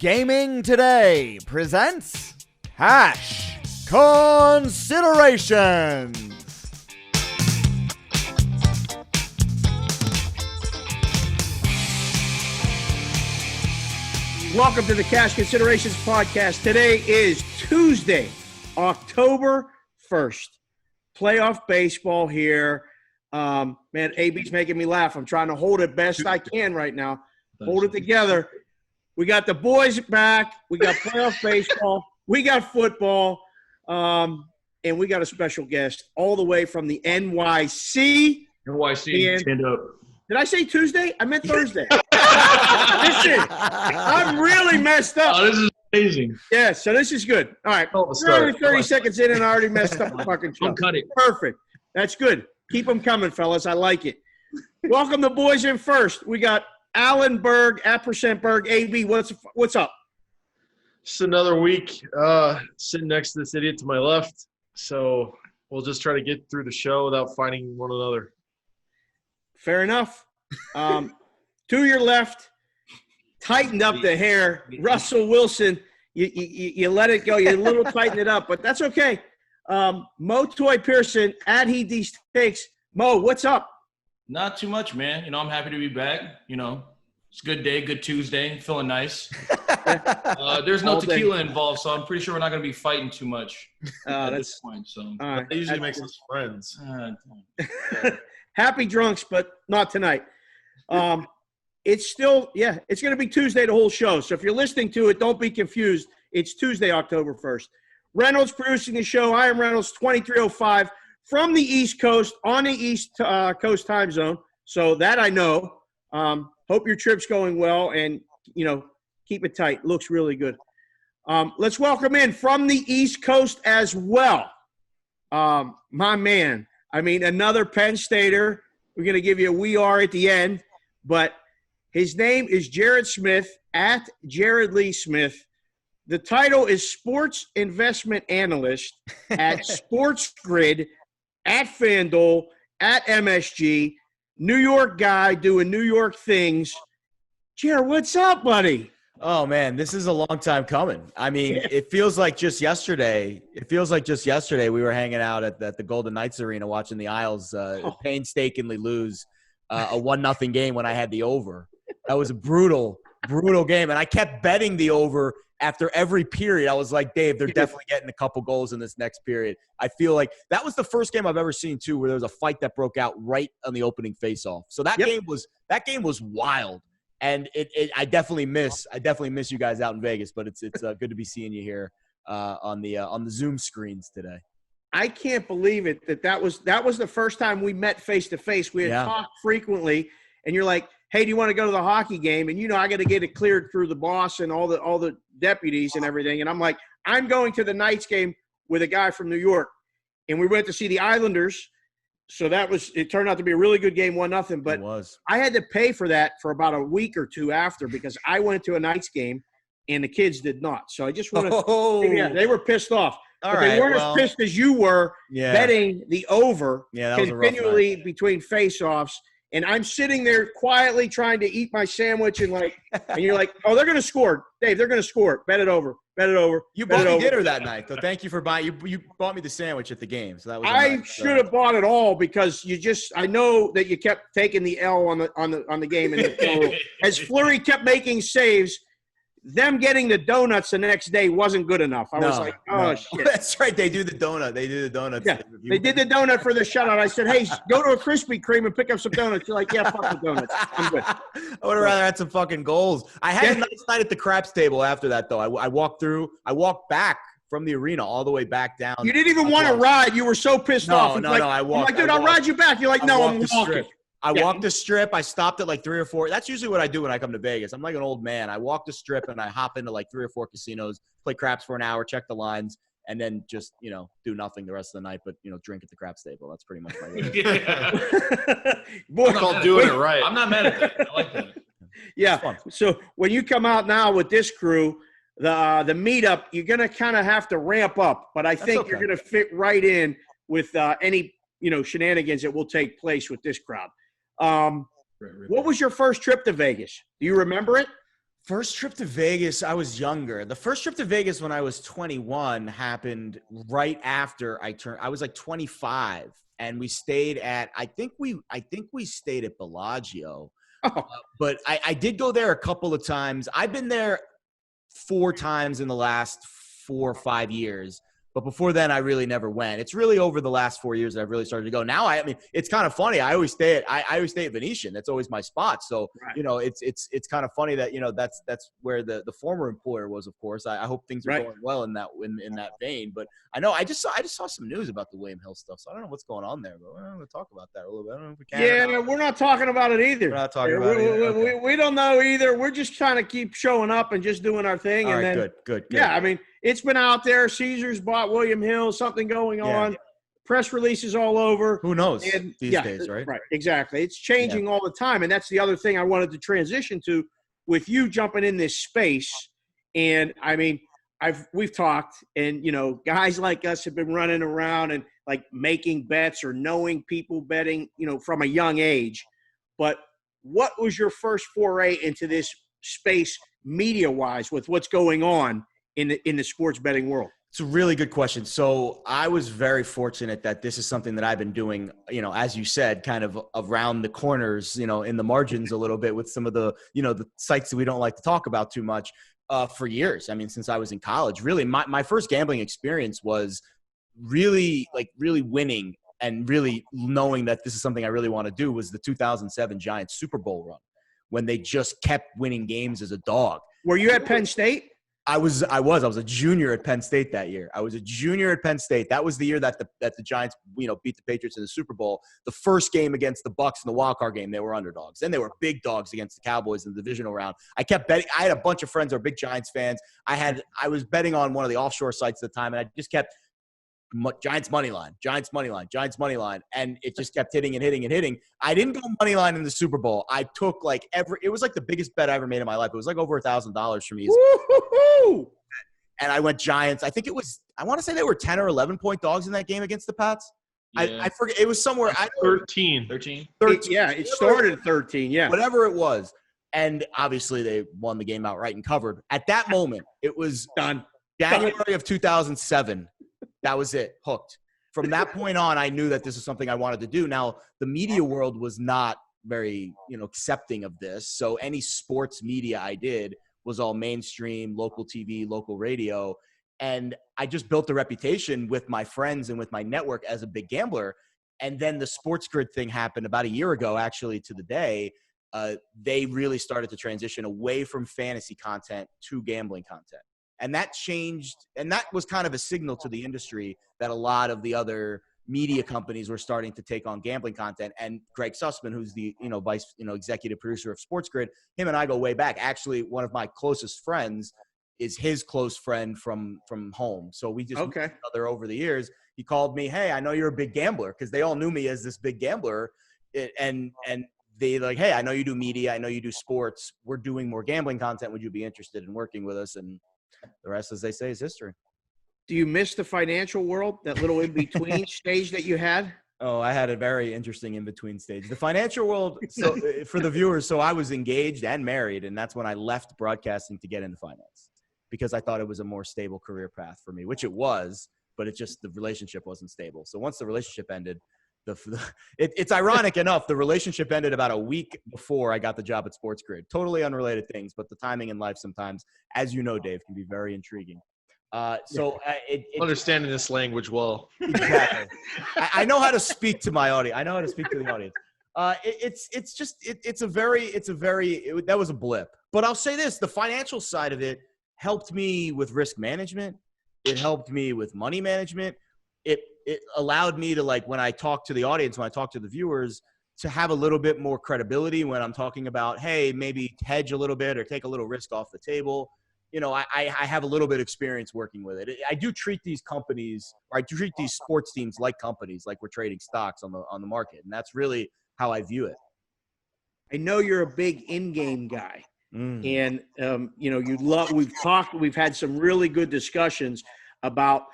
Gaming Today presents Cash Considerations. Welcome to the Cash Considerations podcast. Today is Tuesday, October 1st. Playoff baseball here. Man, AB's making me laugh. I'm trying to hold it best I can right now. Hold it together. We got the boys back. We got playoff baseball. We got football. And we got a special guest all the way from the NYC. Stand up. Did I say Tuesday? I meant Thursday. Listen, I'm really messed up. Oh, this is amazing. Yeah, so this is good. All right. We're only 30 seconds in and I already messed up the fucking show. Don't cut it. Perfect. That's good. Keep them coming, fellas. I like it. Welcome the boys in first. We got Alan Berg, at %Berg. AB, what's up? Just another week sitting next to this idiot to my left. So we'll just try to get through the show without fighting one another. Fair enough. To your left, tightened up the hair. Russell Wilson, you let it go. You a little tighten it up, but that's okay. Mo Toy Pearson, at He D Steaks. Mo, what's up? Not too much, man. I'm happy to be back. It's a good day, good Tuesday, feeling nice. There's no tequila involved, so I'm pretty sure we're not going to be fighting too much at this point. So That usually makes us friends. Happy drunks, but not tonight. It's still, it's going to be Tuesday the whole show. So if you're listening to it, don't be confused. It's Tuesday, October 1st. Reynolds producing the show. I am Reynolds, 2305 from the East Coast on the East Coast time zone. So that I know. Hope your trip's going well and, keep it tight. Looks really good. Let's welcome in from the East Coast as well. My man. Another Penn Stater. We're going to give you a we are at the end, but his name is Jared Smith, at Jared Lee Smith. The title is Sports Investment Analyst at SportsGrid, at Fanduel, at MSG, New York guy doing New York things. Jared, what's up, buddy? Oh, man, this is a long time coming. It feels like just yesterday. We were hanging out at the Golden Knights Arena watching the Isles painstakingly lose a 1-0 game when I had the over. That was a brutal game, and I kept betting the over after every period. I was like, Dave, they're definitely getting a couple goals in this next period. I feel like that was the first game I've ever seen, too, where there was a fight that broke out right on the opening faceoff. So that game was wild. And I definitely miss you guys out in Vegas, but it's good to be seeing you here on the Zoom screens today. I can't believe it that was the first time we met face to face. We had talked frequently, and you're like, "Hey, do you want to go to the hockey game?" And I got to get it cleared through the boss and all the deputies and everything. And I'm like, I'm going to the Knights game with a guy from New York, and we went to see the Islanders. So it turned out to be a really good game, 1-0. But it was. I had to pay for that for about a week or two after because I went to a Knights game and the kids did not. So I just want to they were pissed off. They weren't as pissed as you were betting the over continually between face-offs. And I'm sitting there quietly trying to eat my sandwich and you're like, oh, they're going to score. Dave, they're going to score. Bet it over. You bought me dinner that night, though. Thank you for buying. You bought me the sandwich at the game, so that was. I should have bought it all because I know that you kept taking the L on the game, and as Fleury kept making saves, them getting the donuts the next day wasn't good enough. I was like, shit. That's right. They do the donut. Yeah, they did the donut for the shutout. I said, hey, go to a Krispy Kreme and pick up some donuts. You're like, yeah, fuck the donuts. I'm good. I would have rather had some fucking goals. I had a nice night at the craps table after that, though. I walked back from the arena all the way back down. You didn't even want to ride. You were so pissed off. No, I walked. I'm like, dude, I'll ride you back. You're like, no, I'm walking. I walked the strip. I stopped at 3 or 4. That's usually what I do when I come to Vegas. I'm like an old man. I walk the strip and I hop into 3 or 4 casinos, play craps for an hour, check the lines, and then just, do nothing the rest of the night, but, drink at the craps table. That's pretty much my life. Boy, called doing it right. I'm not mad at that. I like that. Yeah. So when you come out now with this crew, the meetup, you're going to kind of have to ramp up, but I think you're going to fit right in with any, shenanigans that will take place with this crowd. What was your first trip to Vegas? Do you remember it? First trip to Vegas, I was younger. The first trip to Vegas when I was 21 happened right after I was like 25, and we stayed at, I think we stayed at Bellagio. Oh. But I did go there a couple of times. I've been there 4 times in the last 4 or 5 years. But before then, I really never went. It's really over the last 4 years that I've really started to go. Now, I mean, it's kind of funny. I always stay at Venetian. That's always my spot. So, Right. you know, it's kind of funny that, you know, that's where the former employer was, of course. I hope things are Right. going well in that vein. But I know I just saw some news about the William Hill stuff. So I don't know what's going on there. But we'll talk about that a little bit. I don't know if we can. Yeah, we're not talking about it either. We're not talking about it either. Okay. We don't know either. We're just trying to keep showing up and just doing our thing. All and right, then, good. Yeah, I mean, it's been out there. Caesars bought William Hill, something going on. Yeah. Press releases all over. Who knows these yeah, days, right? Right, exactly. It's changing all the time. And that's the other thing I wanted to transition to with you jumping in this space. And, I mean, we've talked, and, you know, guys like us have been running around and, like, making bets or knowing people betting, you know, from a young age. But what was your first foray into this space media-wise with what's going on in the sports betting world? It's a really good question. So I was very fortunate that this is something that I've been doing, you know, as you said, kind of around the corners, you know, in the margins a little bit with some of the, you know, the sites that we don't like to talk about too much for years. I mean, since I was in college, really my first gambling experience was really winning and really knowing that this is something I really want to do was the 2007 Giants Super Bowl run when they just kept winning games as a dog. Were you at Penn State? I was a junior at Penn State that year. I was a junior at Penn State. That was the year that the Giants, you know, beat the Patriots in the Super Bowl. The first game against the Bucs in the wild card game, they were underdogs. Then they were big dogs against the Cowboys in the divisional round. I kept betting. I had a bunch of friends who are big Giants fans. I was betting on one of the offshore sites at the time, and I just kept Giants money line, and it just kept hitting and hitting and hitting. I didn't go money line in the Super Bowl. I took it was like the biggest bet I ever made in my life. It was like over $1,000 for me. Woo-hoo-hoo! And I went Giants. I think I want to say they were 10 or 11 point dogs in that game against the Pats. Yeah. I forget. It was somewhere. 13. 13. It started at 13, yeah. Whatever it was. And obviously they won the game outright and covered. At that moment, it was Done. January of 2007. That was it. Hooked. From that point on, I knew that this is something I wanted to do. Now, the media world was not very, you know, accepting of this. So any sports media I did was all mainstream, local TV, local radio. And I just built a reputation with my friends and with my network as a big gambler. And then the SportsGrid thing happened about a year ago, actually, to the day. They really started to transition away from fantasy content to gambling content. And that changed, and that was kind of a signal to the industry that a lot of the other media companies were starting to take on gambling content. And Greg Sussman, who's the, you know, executive producer of SportsGrid, him and I go way back. Actually, one of my closest friends is his close friend from home. So we just knew each other over the years. He called me, "Hey, I know you're a big gambler," because they all knew me as this big gambler. And they like, "Hey, I know you do media. I know you do sports. We're doing more gambling content. Would you be interested in working with us?" And the rest, as they say, is history. Do you miss the financial world, that little in-between stage that you had? Oh, I had a very interesting in-between stage. The financial world, so for the viewers, so I was engaged and married, and that's when I left broadcasting to get into finance because I thought it was a more stable career path for me, which it was, but it just, the relationship wasn't stable. So once the relationship ended, it's ironic enough, the relationship ended about a week before I got the job at SportsGrid. Totally unrelated things, but the timing in life sometimes, as you know, Dave, can be very intriguing. Understanding this language well. Exactly. I know how to speak to my audience. I know how to speak to the audience. That was a blip. But I'll say this, the financial side of it helped me with risk management. It helped me with money management. It allowed me to, like, when I talk to the audience, when I talk to the viewers, to have a little bit more credibility when I'm talking about, hey, maybe hedge a little bit or take a little risk off the table. You know, I have a little bit of experience working with it. I do treat these companies, or I do treat these sports teams like companies, like we're trading stocks on the market. And that's really how I view it. I know you're a big in-game guy. And, you know, we've had some really good discussions about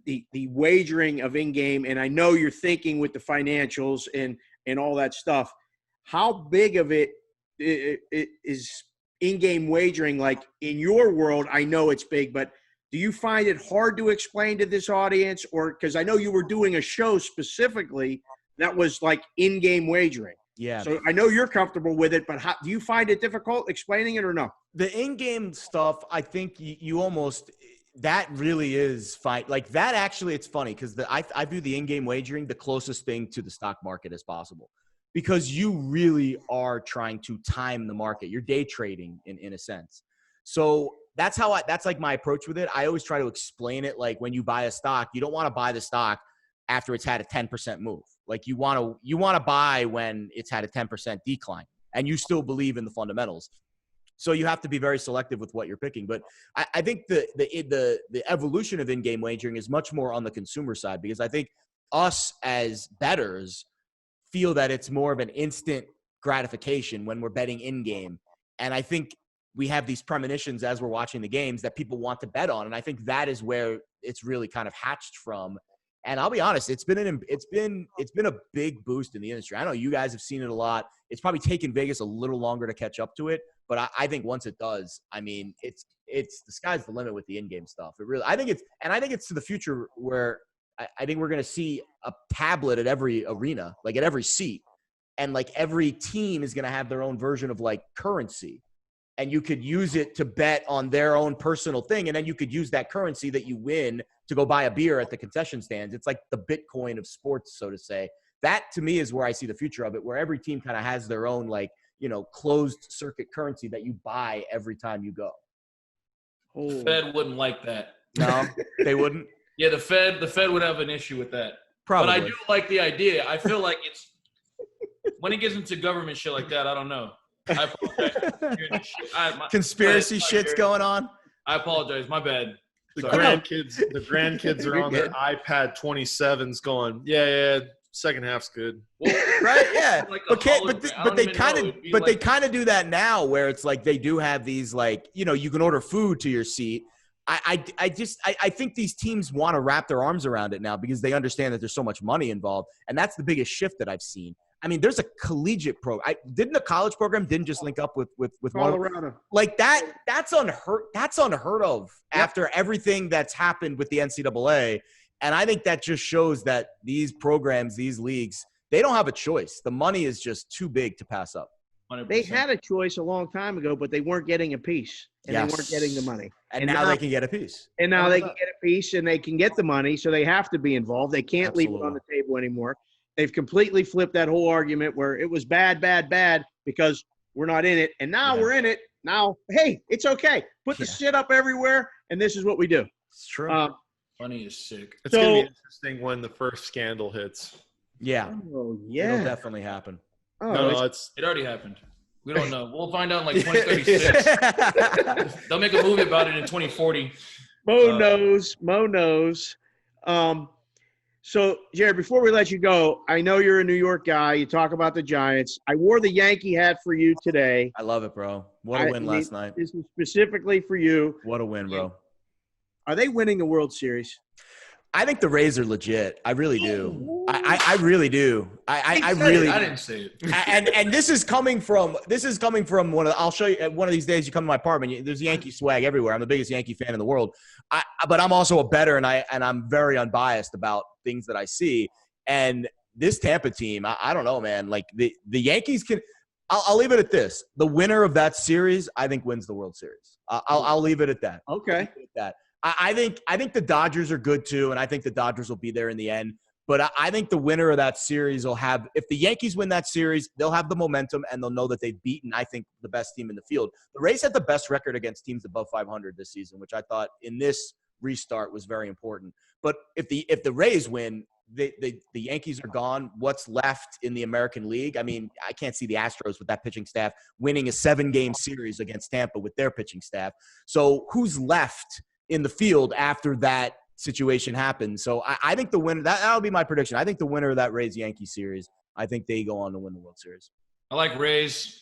the wagering of in-game. And I know you're thinking with the financials and all that stuff. How big of it is in-game wagering, like in your world, I know it's big, but do you find it hard to explain to this audience? Or because I know you were doing a show specifically that was like in-game wagering. Yeah. So I know you're comfortable with it, but do you find it difficult explaining it or no? The in-game stuff, I think you almost – that really is fine. Like that actually, it's funny because I view the in-game wagering the closest thing to the stock market as possible. Because you really are trying to time the market. You're day trading in a sense. So that's like my approach with it. I always try to explain it like when you buy a stock, you don't want to buy the stock after it's had a 10% move. Like you want to buy when it's had a 10% decline and you still believe in the fundamentals. So you have to be very selective with what you're picking. But I think the evolution of in-game wagering is much more on the consumer side because I think us as bettors feel that it's more of an instant gratification when we're betting in-game. And I think we have these premonitions as we're watching the games that people want to bet on. And I think that is where it's really kind of hatched from. And I'll be honest, it's been a big boost in the industry. I know you guys have seen it a lot. It's probably taken Vegas a little longer to catch up to it. But I think once it does, I mean, it's the sky's the limit with the in-game stuff. It really, I think it's to the future where I think we're going to see a tablet at every arena, like at every seat. And like every team is going to have their own version of like currency. And you could use it to bet on their own personal thing. And then you could use that currency that you win to go buy a beer at the concession stands. It's like the Bitcoin of sports, so to say. That to me is where I see the future of it, where every team kind of has their own like, closed circuit currency that you buy every time you go. The Fed wouldn't like that. No, they wouldn't. Yeah, the Fed would have an issue with that. Probably. But I do like the idea. I feel like it's when it gets into government shit like that, I don't know. I apologize. Conspiracy shit's going on. I apologize. My bad. The grandkids are on their iPad 27s going, yeah, second half's good. Well, right? Yeah. But they kind of do that now where it's like they do have these like, you can order food to your seat. I think these teams want to wrap their arms around it now because they understand that there's so much money involved. And that's the biggest shift that I've seen. I mean, there's a collegiate program. Didn't the college program just link up with Colorado? Like that's unheard of after everything that's happened with the NCAA. And I think that just shows that these programs, these leagues, they don't have a choice. The money is just too big to pass up. 100%. They had a choice a long time ago, but they weren't getting a piece, and they weren't getting the money. And now they can get a piece. And now they can get a piece, and they can get the money, so they have to be involved. They can't leave it on the table anymore. They've completely flipped that whole argument where it was bad because we're not in it, and now we're in it. Now, hey, it's okay. Put the shit up everywhere, and this is what we do. It's true. Money is sick. It's going to be interesting when the first scandal hits. Yeah. Oh, yeah. It'll definitely happen. Oh, No, it already happened. We don't know. We'll find out in like 2036. They'll make a movie about it in 2040. Mo knows. So, Jared, before we let you go, I know you're a New York guy. You talk about the Giants. I wore the Yankee hat for you today. I love it, bro. What a win last night. This is specifically for you. What a win, bro. Are they winning the World Series? I think the Rays are legit. I really do. I really do. I really. I didn't say it. And this is coming from one of. I'll show you. One of these days, you come to my apartment. There's Yankee swag everywhere. I'm the biggest Yankee fan in the world. But I'm also a bettor, and I'm very unbiased about things that I see. And this Tampa team, I don't know, man. Like the Yankees can. I'll leave it at this. The winner of that series, I think, wins the World Series. I'll leave it at that. Okay. I think the Dodgers are good too, and I think the Dodgers will be there in the end. But I think the winner of that series will have – if the Yankees win that series, they'll have the momentum and they'll know that they've beaten, I think, the best team in the field. The Rays had the best record against teams above 500 this season, which I thought in this restart was very important. But if the Rays win, the Yankees are gone. What's left in the American League? I mean, I can't see the Astros with that pitching staff winning a 7-game series against Tampa with their pitching staff. So who's left in the field after that situation happens? So I think the winner, that'll be my prediction. I think the winner of that Rays-Yankee series, I think they go on to win the World Series. I like Rays.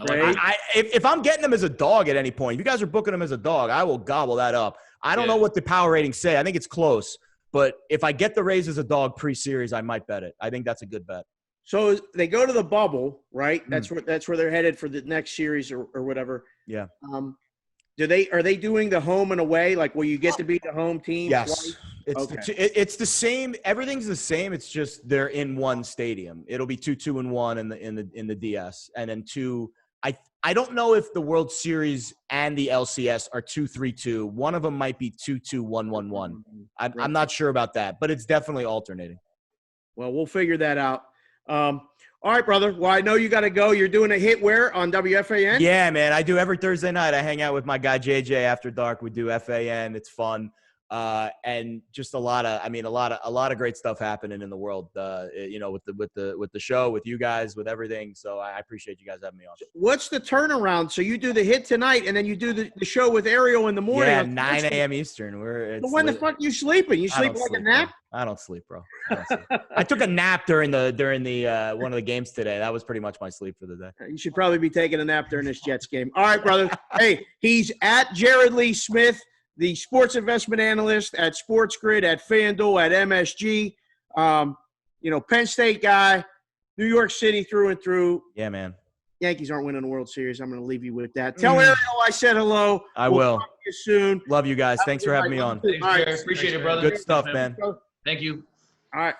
If I'm getting them as a dog at any point, if you guys are booking them as a dog, I will gobble that up. I don't know what the power ratings say. I think it's close. But if I get the Rays as a dog pre-series, I might bet it. I think that's a good bet. So they go to the bubble, right? That's where they're headed for the next series or whatever. Yeah. Are they doing the home and away? Like, will you get to be the home team? Yes. Twice? It's the same. Everything's the same. It's just they're in one stadium. It'll be 2-2-1 in the DS, and then 2. I don't know if the World Series and the LCS are 2-3-2. One of them might be 2-2-1-1-1. I'm not sure about that, but it's definitely alternating. Well, we'll figure that out. All right, brother. Well, I know you got to go. You're doing a hit where on WFAN? Yeah, man. I do every Thursday night. I hang out with my guy JJ after dark. We do FAN. It's fun. And just a lot of great stuff happening in the world, with the show, with you guys, with everything. So I appreciate you guys having me on. What's the turnaround? So you do the hit tonight, and then you do the show with Ariel in the morning. Yeah, 9 a.m. Eastern. When the fuck you sleeping? You sleep like a nap? Bro. I don't sleep, bro. I took a nap during the one of the games today. That was pretty much my sleep for the day. You should probably be taking a nap during this Jets game. All right, brother. Hey, he's at Jared Lee Smith, the sports investment analyst at SportsGrid, at Fanduel, at MSG. Penn State guy, New York City through and through. Yeah, man. Yankees aren't winning the World Series. I'm going to leave you with that. Tell Ariel I said hello. I will. Talk to you soon. Love you guys. Thanks for having me on. Thanks, right. Appreciate it, brother. Good stuff, man. Thank you. All right.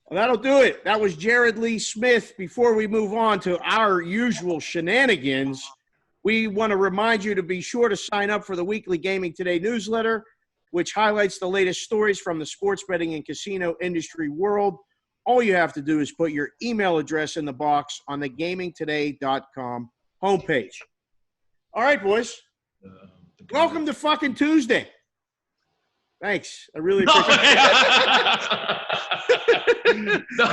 Well, that'll do it. That was Jared Lee Smith. Before we move on to our usual shenanigans, we want to remind you to be sure to sign up for the weekly Gaming Today newsletter, which highlights the latest stories from the sports betting and casino industry world. All you have to do is put your email address in the box on the gamingtoday.com homepage. All right, boys. Welcome to fucking Tuesday. Thanks. I really appreciate it. No,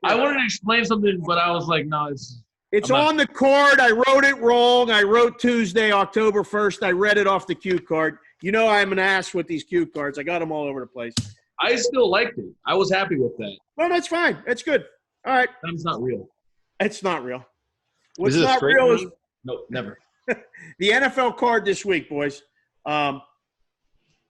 I wanted to explain something, but I was like, no, It's on the card. I wrote it wrong. I wrote Tuesday, October 1st. I read it off the cue card. You know I'm an ass with these cue cards. I got them all over the place. I still liked it. I was happy with that. Well, that's fine. That's good. All right. That's not real. It's not real. What's Is it not real is Nope, never. the NFL card this week, boys.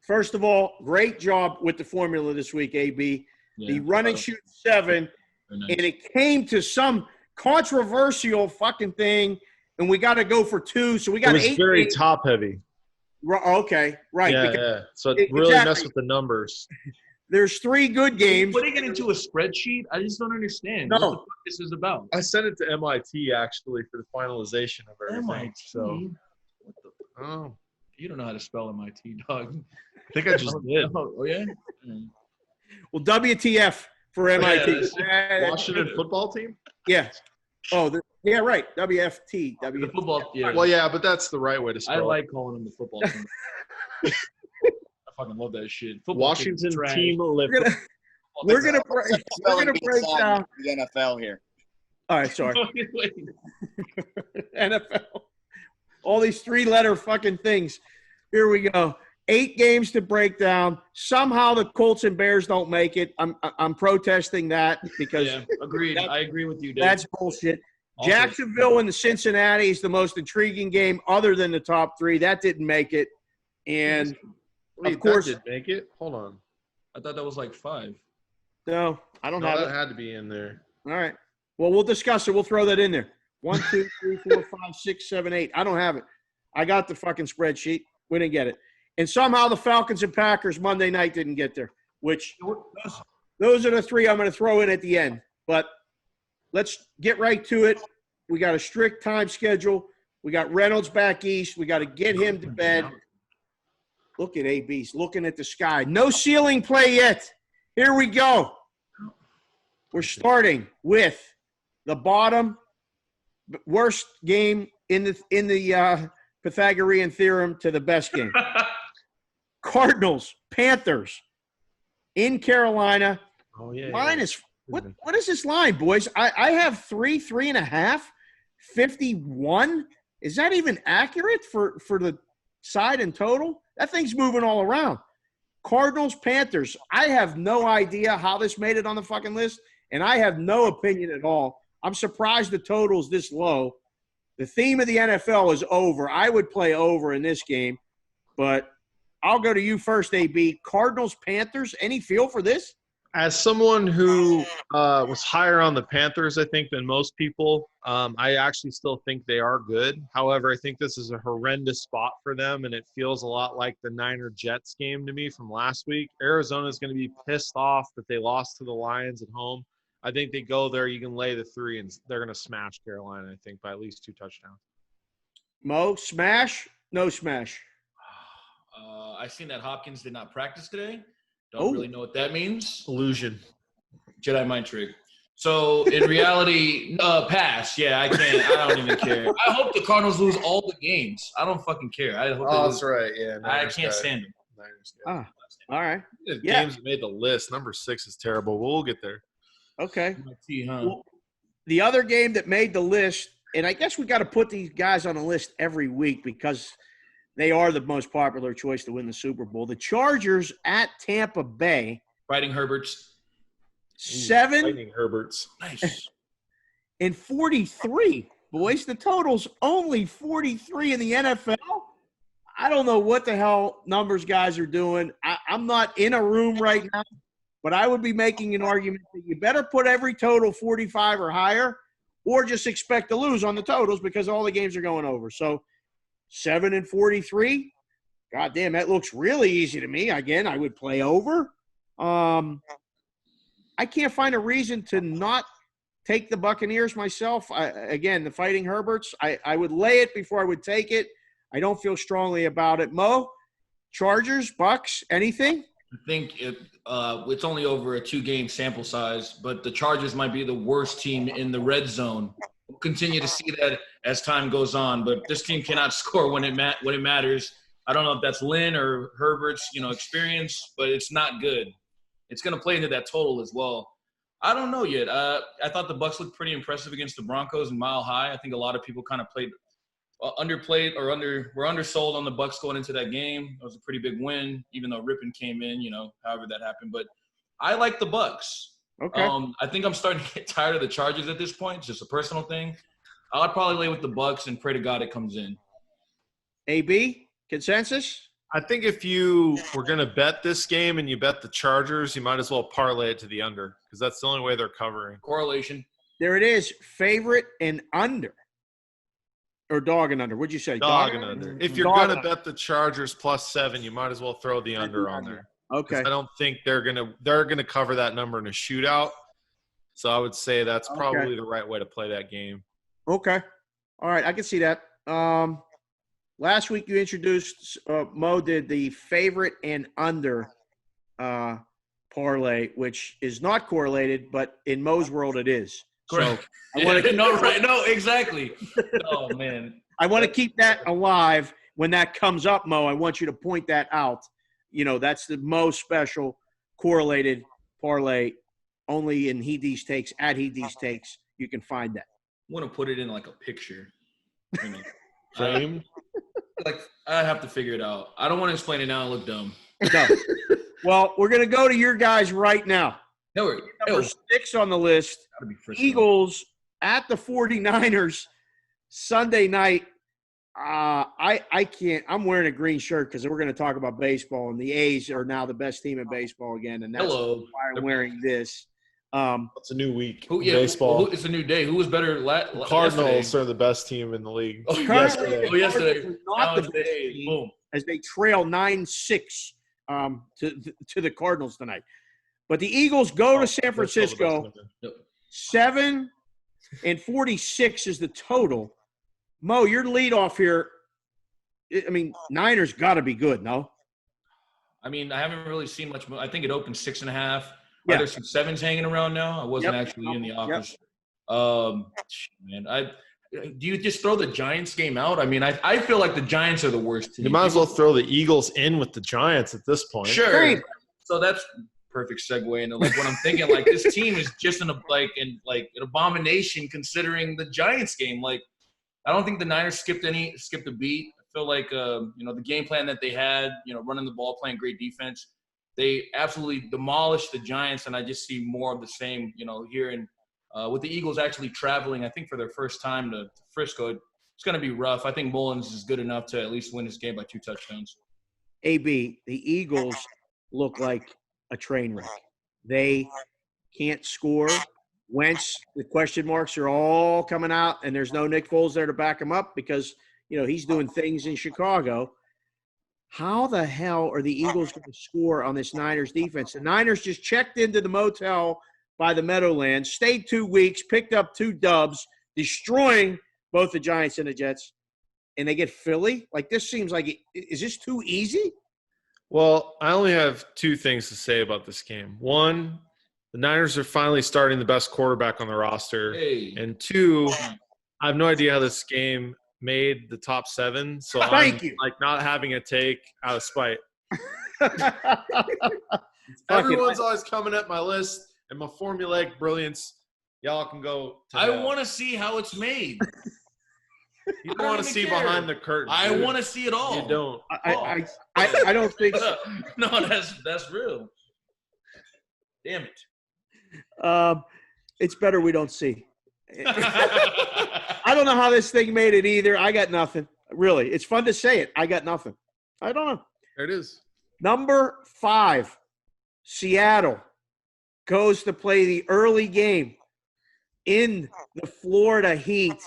First of all, great job with the formula this week, AB. Yeah, the run and shoot 7, nice. and it came to some controversial fucking thing, and we got to go for 2. So we got 8. It was very top heavy. Okay, right. Yeah. So it really messed with the numbers. There's 3 good games. Putting it into a spreadsheet, I just don't understand what the fuck this is about. I sent it to MIT actually for the finalization of everything. MIT? So, What the? You don't know how to spell MIT, dog. I think I just did. Oh yeah? Well, WTF for MIT. Washington football team? Yeah. Oh, yeah, right. WFT. The football, yeah. Well, yeah, but that's the right way to spell I it. like calling them the football team. I fucking love that shit. Football Washington team lift. We're gonna break down the NFL here. All right, sorry. NFL. All these 3-letter fucking things. Here we go. 8 games to break down. Somehow the Colts and Bears don't make it. I'm protesting that because agreed. I agree with you, Dave. That's bullshit. Also, Jacksonville and the Cincinnati is the most intriguing game other than the top 3. That didn't make it. And of course, that did make it. Hold on. I thought that was like 5. No, I don't have that it. had to be in there. All right. Well, we'll discuss it. We'll throw that in there. 1, 2, 3, 4, 5, 6, 7, 8. I don't have it. I got the fucking spreadsheet. We didn't get it. And somehow the Falcons and Packers Monday night didn't get there, which those are the 3 I'm going to throw in at the end. But let's get right to it. We got a strict time schedule. We got Reynolds back east. We got to get him to bed. Look at AB's looking at the sky. No ceiling play yet. Here we go. We're starting with the bottom worst game in the Pythagorean theorem to the best game. Cardinals, Panthers in Carolina. Oh yeah. Line is what is this line, boys? I have 3.5, 51. Is that even accurate for the side and total? That thing's moving all around. Cardinals, Panthers. I have no idea how this made it on the fucking list, and I have no opinion at all. I'm surprised the total's this low. The theme of the NFL is over. I would play over in this game, but I'll go to you first, AB. Cardinals, Panthers. Any feel for this? As someone who was higher on the Panthers, I think, than most people, I actually still think they are good. However, I think this is a horrendous spot for them, and it feels a lot like the Niner-Jets game to me from last week. Arizona is going to be pissed off that they lost to the Lions at home. I think they go there, you can lay the 3, and they're going to smash Carolina, I think, by at least 2 touchdowns. Mo, smash? No smash. I seen that Hopkins did not practice today. Don't really know what that means. Illusion. Jedi mind trick. So in reality, pass. Yeah, I can't. I don't even care. I hope the Cardinals lose all the games. I don't fucking care. I hope That's right. Yeah. I can't stand them. All right. The games that made the list. Number 6 is terrible, but we'll get there. Okay. Well, the other game that made the list, and I guess we got to put these guys on the list every week because they are the most popular choice to win the Super Bowl. The Chargers at Tampa Bay. Fighting Herberts. 7. Fighting Herberts. Nice. And 43. Boys, the total's only 43 in the NFL. I don't know what the hell numbers guys are doing. I'm not in a room right now, but I would be making an argument that you better put every total 45 or higher or just expect to lose on the totals because all the games are going over. So 7 and 43. God damn, that looks really easy to me. Again, I would play over. I can't find a reason to not take the Buccaneers myself. Again, the Fighting Herberts, I would lay it before I would take it. I don't feel strongly about it. Mo, Chargers, Bucks, anything? I think it's only over a 2-game sample size, but the Chargers might be the worst team in the red zone. We'll continue to see that as time goes on, but this team cannot score when it matters. I don't know if that's Lynn or Herbert's, experience, but it's not good. It's going to play into that total as well. I don't know yet. I thought the Bucs looked pretty impressive against the Broncos in Mile High. I think a lot of people kind of played underplayed or were undersold on the Bucs going into that game. It was a pretty big win, even though Rippon came in, however that happened. But I like the Bucs. Okay. I think I'm starting to get tired of the Chargers at this point. It's just a personal thing. I'll probably lay with the Bucs and pray to God it comes in. AB, consensus? I think if you were going to bet this game and you bet the Chargers, you might as well parlay it to the under because that's the only way they're covering. Correlation. There it is. Favorite and under. Or dog and under. What'd you say? Dog and under. If you're going to bet the Chargers +7, you might as well throw the under on there. Okay. I don't think they're gonna cover that number in a shootout. So I would say that's probably the right way to play that game. Okay. All right. I can see that. Last week you introduced Mo did the favorite and under parlay, which is not correlated, but in Mo's world it is. Correct. So I want to No, exactly. Oh man. I want to keep that alive when that comes up, Mo. I want you to point that out. That's the most special correlated parlay only in Hede's Takes, at Hede's Takes. You can find that. I want to put it in like a picture. Frame? I have to figure it out. I don't want to explain it now and look dumb. No. Well, we're going to go to your guys right now. Number 6 on the list, Eagles at the 49ers Sunday night. I can't – I'm wearing a green shirt because we're going to talk about baseball, and the A's are now the best team in baseball again, and that's why I'm wearing this. It's a new week in baseball. It's a new day. Who was better Cardinals are the best team in the league. Yesterday. Not the best team, as they trail 9-6 to the Cardinals tonight. But the Eagles go to San Francisco. 7 and 46 is the total. Mo, your leadoff here. I mean, Niners got to be good, no? I mean, I haven't really seen much. I think it opened 6.5. Yeah. Are there some 7s hanging around now? I wasn't actually in the office. Man, do you just throw the Giants game out? I mean, I feel like the Giants are the worst team. You might as well throw the Eagles in with the Giants at this point. Sure. Great. So that's perfect segue into like what I'm thinking. Like this team is just an abomination considering the Giants game. Like I don't think the Niners skipped a beat. I feel like the game plan that they had, running the ball, playing great defense, they absolutely demolished the Giants, and I just see more of the same, here in with the Eagles actually traveling, I think for their first time to Frisco. It's going to be rough. I think Mullins is good enough to at least win this game by 2 touchdowns. AB, the Eagles look like a train wreck. They can't score. Wentz, the question marks are all coming out, and there's no Nick Foles there to back him up because, he's doing things in Chicago. How the hell are the Eagles going to score on this Niners defense? The Niners just checked into the motel by the Meadowlands, stayed 2 weeks, picked up 2 dubs, destroying both the Giants and the Jets, and they get Philly? Like, this seems like – is this too easy? Well, I only have 2 things to say about this game. One, the Niners are finally starting the best quarterback on the roster. Hey. And 2, I have no idea how this game made the top 7, so Thank you. like not having a take out of spite. Everyone's always coming at my list and my formulaic brilliance. Y'all can go to I want to see how it's made. You don't want to see behind the curtain. I want to see it all. You don't. I don't think so. No, that's real. Damn it. It's better we don't see. I don't know how this thing made it either. I got nothing. Really. It's fun to say it. I got nothing. I don't know. There it is. Number 5, Seattle goes to play the early game in the Florida heat.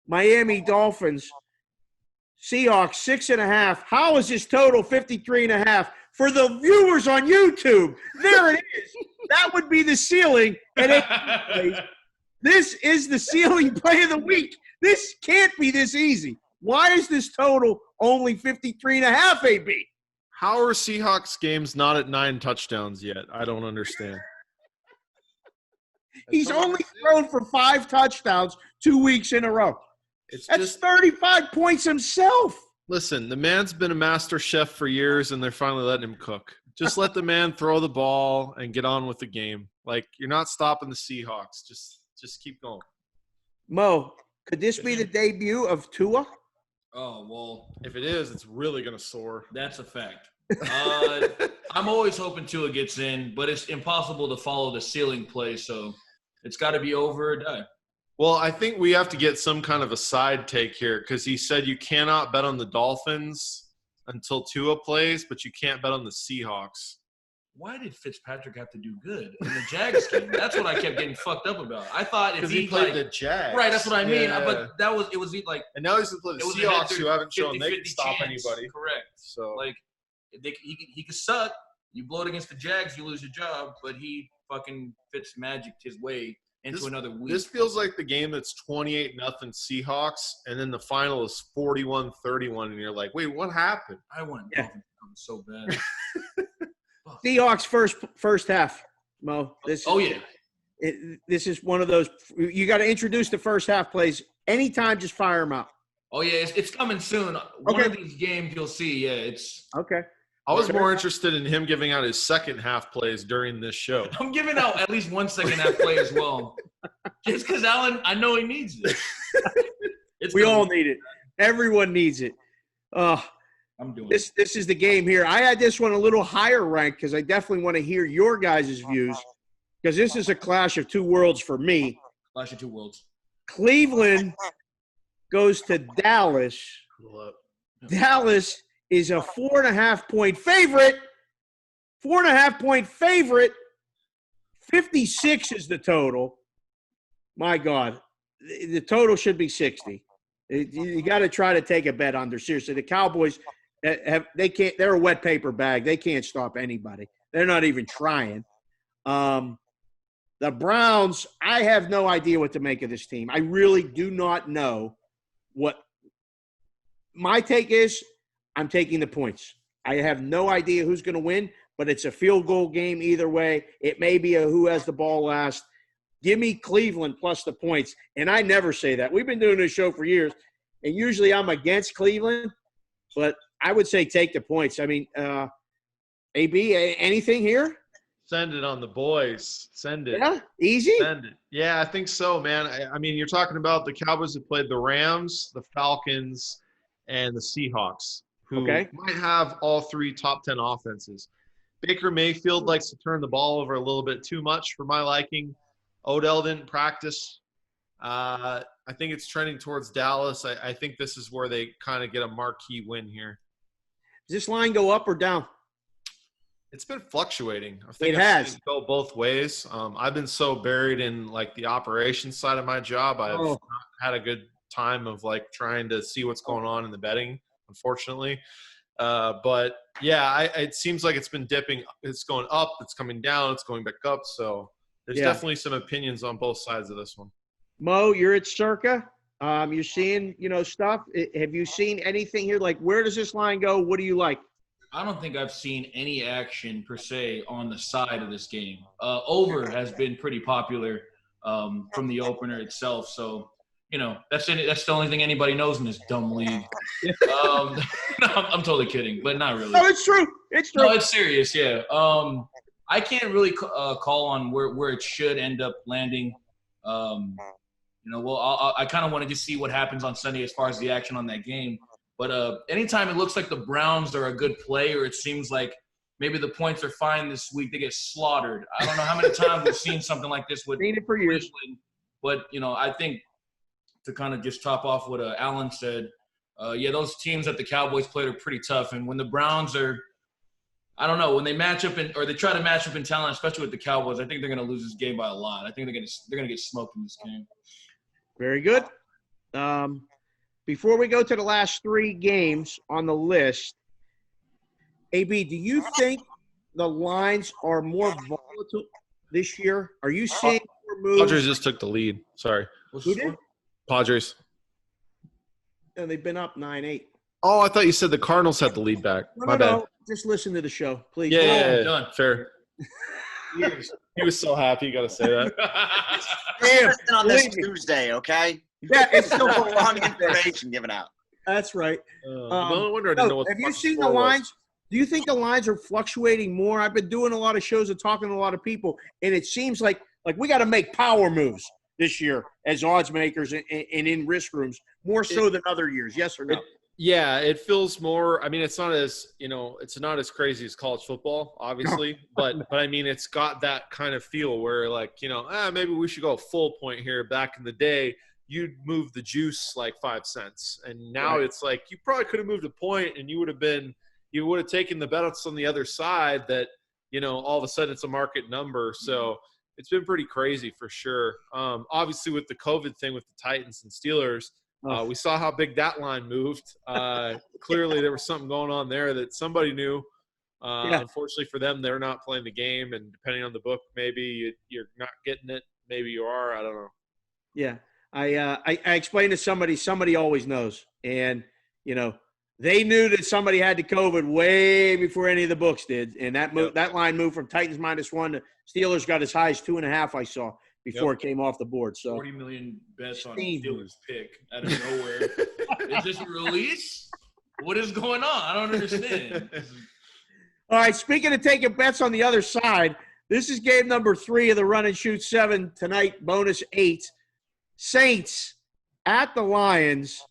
Miami Dolphins, Seahawks, 6.5. How is this total 53.5? For the viewers on YouTube, there it is. That would be the ceiling. And this is the ceiling play of the week. This can't be this easy. Why is this total only 53.5, AB? How are Seahawks games not at 9 touchdowns yet? I don't understand. He's only thrown for 5 touchdowns 2 weeks in a row. That's 35 points himself. Listen, the man's been a master chef for years, and they're finally letting him cook. Just let the man throw the ball and get on with the game. Like, you're not stopping the Seahawks. Just keep going. Mo, could this be the debut of Tua? Oh, well. If it is, it's really going to soar. That's a fact. I'm always hoping Tua gets in, but it's impossible to follow the ceiling play, so it's got to be over or die. Well, I think we have to get some kind of a side take here because he said you cannot bet on the Dolphins until Tua plays, but you can't bet on the Seahawks. Why did Fitzpatrick have to do good in the Jags game? That's what I kept getting fucked up about. I thought if he played the Jags. Right, that's what I mean. Yeah. But it was like – and now he's going to play the Seahawks who haven't shown they can stop anybody. Correct. So, like, he could suck. You blow it against the Jags, you lose your job. But he fucking Fitzmagicked his way into another week. This feels like the game that's 28-0 Seahawks, and then the final is 41-31, and you're like, wait, what happened? I want Dolphins so bad. Seahawks first half, Mo. This is one of those – you got to introduce the first half plays. Anytime, just fire them out. Oh, yeah, it's coming soon. One of these games you'll see, it's – Okay. I was more interested in him giving out his second half plays during this show. I'm giving out at least 1 second half play as well. Just because Alan, I know he needs it. We all need it. Everyone needs it. I'm doing this. This is the game here. I had this one a little higher ranked because I definitely want to hear your guys' views because this is a clash of 2 worlds for me. Clash of 2 worlds. Cleveland goes to Dallas. Dallas is a 4.5-point favorite. 4.5-point favorite. 56 is the total. My God. The total should be 60. You got to try to take a bet under. Seriously, the Cowboys they're a wet paper bag. They can't stop anybody. They're not even trying. The Browns, I have no idea what to make of this team. I really do not know what my take is. I'm taking the points. I have no idea who's going to win, but it's a field goal game either way. It may be a who has the ball last. Give me Cleveland plus the points. And I never say that. We've been doing this show for years, and usually I'm against Cleveland, but I would say take the points. I mean, AB, anything here? Send it on the boys. Send it. Yeah? Easy? Send it. Yeah, I think so, man. I mean, you're talking about the Cowboys that played the Rams, the Falcons, and the Seahawks, who might have all 3 top 10 offenses. Baker Mayfield likes to turn the ball over a little bit too much for my liking. Odell didn't practice. I think it's trending towards Dallas. I think this is where they kind of get a marquee win here. Does this line go up or down? It's been fluctuating. I think It I've has. seen it go both ways. I've been so buried in like the operations side of my job. I've not had a good time of like trying to see what's going on in the betting, unfortunately. But yeah, it seems like it's been dipping. It's going up. It's coming down. It's going back up. So there's definitely some opinions on both sides of this one. Mo, you're at Circa. You're seeing, stuff. Have you seen anything here? Like, where does this line go? What do you like? I don't think I've seen any action per se on the side of this game. Over has been pretty popular from the opener itself. So, that's the only thing anybody knows in this dumb league. No, I'm totally kidding, but not really. No, it's true. It's true. No, it's serious, yeah. I can't really call on where it should end up landing. I kind of wanted to see what happens on Sunday as far as the action on that game. But anytime it looks like the Browns are a good play, or it seems like maybe the points are fine this week, they get slaughtered. I don't know how many times we've seen something like this with Seen it for years. But, I think to kind of just top off what Alan said, those teams that the Cowboys played are pretty tough. And when the Browns are – I don't know, when they match up or they try to match up in talent, especially with the Cowboys, I think they're going to lose this game by a lot. I think they're going to get smoked in this game. Very good. Before we go to the last 3 games on the list, AB, do you think the lines are more volatile this year? Are you seeing more moves? Padres just took the lead. Sorry. Who did? Padres. No, they've been up 9-8. Oh, I thought you said the Cardinals had the lead back. My bad. No. Just listen to the show, please. Yeah, done. Fair. He was so happy. You got to say that. Listen on this Tuesday, okay? Yeah, it's still wrong information given out. That's right. No wonder I didn't know what have you seen the lines? Do you think the lines are fluctuating more? I've been doing a lot of shows and talking to a lot of people, and it seems like we got to make power moves this year as odds makers and in risk rooms more so than other years. Yes or no? Yeah, it feels more. I mean, it's not as it's not as crazy as college football, obviously, but I mean, it's got that kind of feel where maybe we should go a full point here. Back in the day, you'd move the juice like 5 cents, and now it's like you probably could have moved a point, and you would have taken the bets on the other side that all of a sudden it's a market number. So it's been pretty crazy for sure. Obviously, with the COVID thing with the Titans and Steelers. We saw how big that line moved. Clearly, there was something going on there that somebody knew. Unfortunately for them, they're not playing the game, and depending on the book, maybe you're not getting it. Maybe you are. I don't know. Yeah, I explained to somebody always knows, and they knew that somebody had the COVID way before any of the books did, and that line moved from Titans -1 to Steelers got as high as 2.5. I saw. Before it came off the board. So 40 million bets on Steelers pick out of nowhere. Is this a release? What is going on? I don't understand. All right, speaking of taking bets on the other side, this is game number 3 of the Run and Shoot 7 tonight, bonus 8. Saints at the Lions.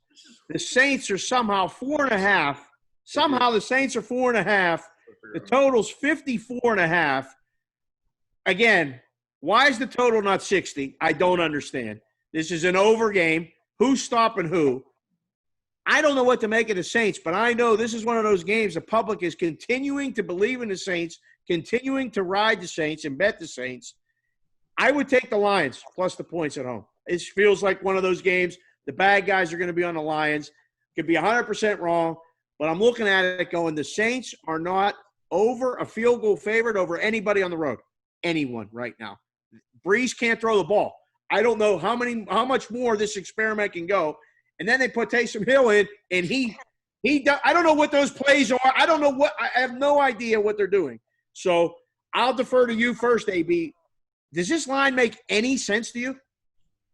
The Saints are somehow 4.5. Somehow the Saints are 4.5. The total's 54.5. Again, why is the total not 60? I don't understand. This is an over game. Who's stopping who? I don't know what to make of the Saints, but I know this is one of those games the public is continuing to believe in the Saints, continuing to ride the Saints and bet the Saints. I would take the Lions plus the points at home. It feels like one of those games. The bad guys are going to be on the Lions. Could be 100% wrong, but I'm looking at it going, the Saints are not over a field goal favorite over anybody on the road. Anyone right now. Breeze can't throw the ball. I don't know how much more this experiment can go. And then they put Taysom Hill in, and he I don't know what those plays are. I have no idea what they're doing. So I'll defer to you first, AB. Does this line make any sense to you?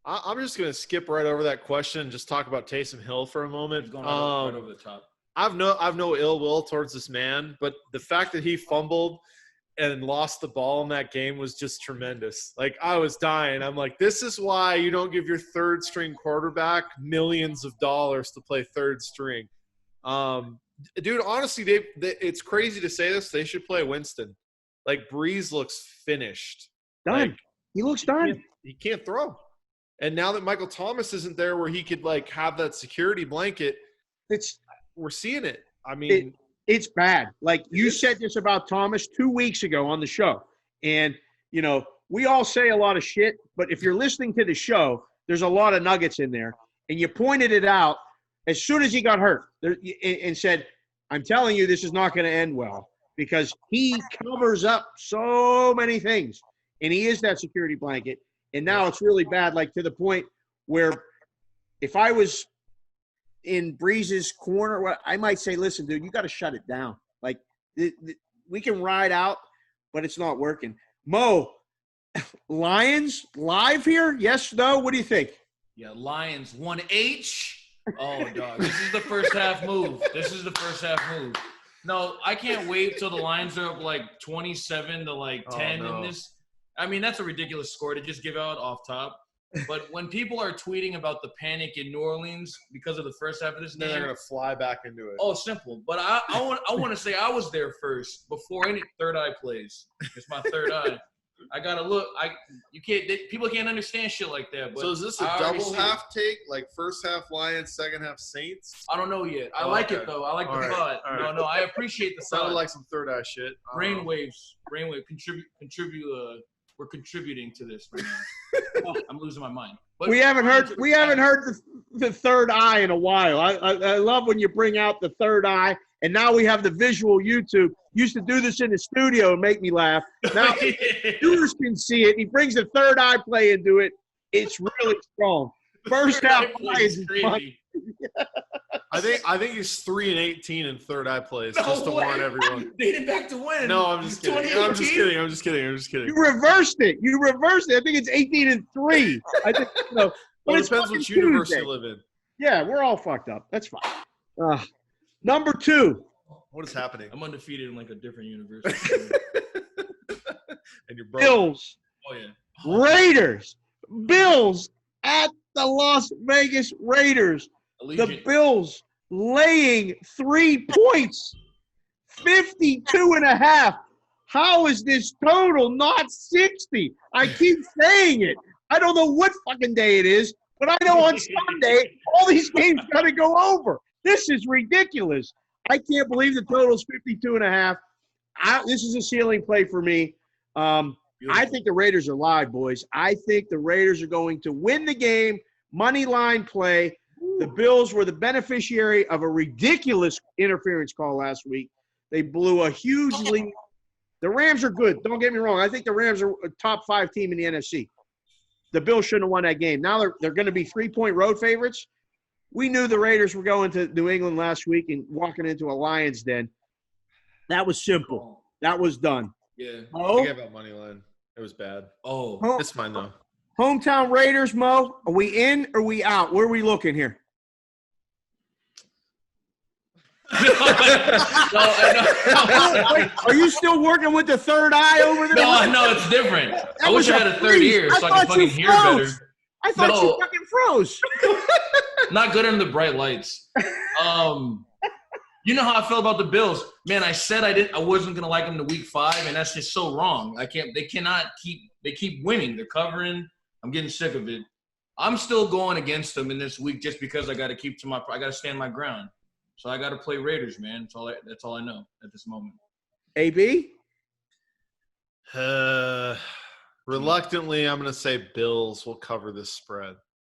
I'm just going to skip right over that question and just talk about Taysom Hill for a moment. He's going right over the top. I've no ill will towards this man, but the fact that he fumbled and lost the ball in that game was just tremendous. Like, I was dying. I'm like, this is why you don't give your third string quarterback millions of dollars to play third string. Dude, honestly, it's crazy to say this. They should play Winston. Like, Breeze looks finished. Done. Like, he looks done. He can't throw. And now that Michael Thomas isn't there where he could, like, have that security blanket, we're seeing it. I mean, It's bad. Like you said this about Thomas 2 weeks ago on the show. And, you know, we all say a lot of shit, but if you're listening to the show, there's a lot of nuggets in there. And you pointed it out as soon as he got hurt and said, I'm telling you, this is not going to end well because he covers up so many things. And he is that security blanket. And now it's really bad, like to the point where if I was in Breeze's corner, I might say, listen, dude, you got to shut it down. Like we can ride out, but it's not working. Mo, Lions live here? Yes, no? What do you think? Yeah, Lions 1H. Oh, dog. This is the first half move. No, I can't wait till the Lions are up like 27 to like 10 in this. I mean, that's a ridiculous score to just give out off top. But when people are tweeting about the panic in New Orleans because of the first half of this game, they're going to fly back into it. Oh, simple. But I want to say I was there first before any third eye plays. It's my third eye. I gotta look. People can't understand shit like that. But so is this a double half take? Like first half Lions, second half Saints? I don't know yet. I like it though. I like the thought. Right. No, I appreciate the thought. Sounded like some third eye shit. Brainwave. Contribute. We're contributing to this right now. I'm losing my mind. But we haven't heard the third eye in a while. I love when you bring out the third eye, and now we have the visual YouTube. Used to do this in the studio and make me laugh. Now viewers can see it. He brings the third eye play into it. It's really strong. First half play is crazy. I think he's 3-18 in third eye plays, just to warn everyone. Dated back to when? No, I'm just kidding. I'm just kidding. You reversed it. I think it's 18-3. I think well, it depends which universe you live in. Yeah, we're all fucked up. That's fine. Number 2. What is happening? I'm undefeated in like a different universe. And you're broke. Bills. Oh yeah. Raiders. Bills at the Las Vegas Raiders. Allegiant. The Bills laying 3 points, 52.5. How is this total not 60? I keep saying it. I don't know what fucking day it is, but I know on Sunday all these games got to go over. This is ridiculous. I can't believe the total's 52.5. This is a ceiling play for me. I think the Raiders are live, boys. I think the Raiders are going to win the game. Money line play. The Bills were the beneficiary of a ridiculous interference call last week. They blew a huge lead. The Rams are good. Don't get me wrong. I think the Rams are a top 5 team in the NFC. The Bills shouldn't have won that game. Now they're going to be 3-point road favorites. We knew the Raiders were going to New England last week and walking into a Lions den. That was simple. That was done. Yeah. I gave out money line. It was bad. It's fine though. Hometown Raiders, Mo. Are we in or are we out? Where are we looking here? Wait, are you still working with the third eye over there? No, it's different. I wish I had a third ear so I could fucking hear better. I thought you fucking froze. Not good under the bright lights. You know how I feel about the Bills, man. I said I wasn't gonna like them to week 5, and that's just so wrong. They keep winning. They're covering. I'm getting sick of it. I'm still going against them in this week just because I got to stand my ground. So I got to play Raiders, man. That's all I know at this moment. AB? Reluctantly, I'm going to say Bills will cover this spread.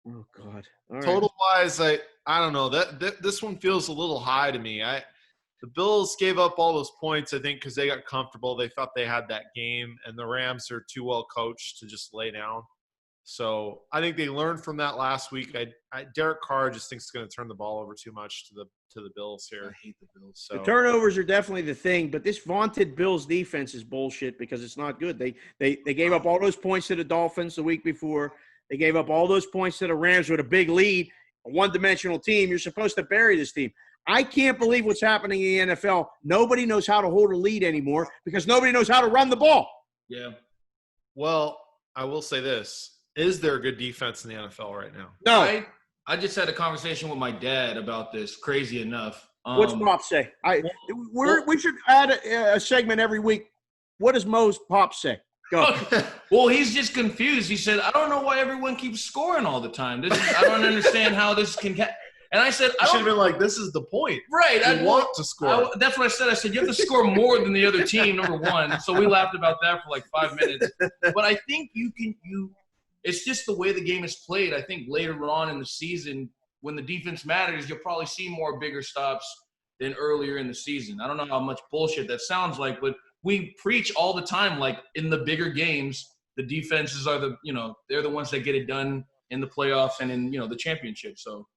Oh, God. All right. Total-wise, I don't know. This one feels a little high to me. The Bills gave up all those points, I think, because they got comfortable. They thought they had that game, and the Rams are too well coached to just lay down. So I think they learned from that last week. Derek Carr just thinks it's going to turn the ball over too much to the Bills here. I hate the Bills. So. The turnovers are definitely the thing, but this vaunted Bills defense is bullshit because it's not good. They gave up all those points to the Dolphins the week before. They gave up all those points to the Rams with a big lead, a one-dimensional team. You're supposed to bury this team. I can't believe what's happening in the NFL. Nobody knows how to hold a lead anymore because nobody knows how to run the ball. Yeah. Well, I will say this. Is there a good defense in the NFL right now? No. I just had a conversation with my dad about this, crazy enough. What's Pop say? We should add a segment every week. What does Mo's Pop say? Go. Well, he's just confused. He said, I don't know why everyone keeps scoring all the time. I don't understand how this can And I said, I should have been like, this is the point. Right. I want to score. That's what I said. I said, you have to score more than the other team, number one. So we laughed about that for like 5 minutes. But I think it's just the way the game is played. I think later on in the season, when the defense matters, you'll probably see more bigger stops than earlier in the season. I don't know how much bullshit that sounds like, but we preach all the time, like in the bigger games, the defenses are they're the ones that get it done in the playoffs and in, the championship. So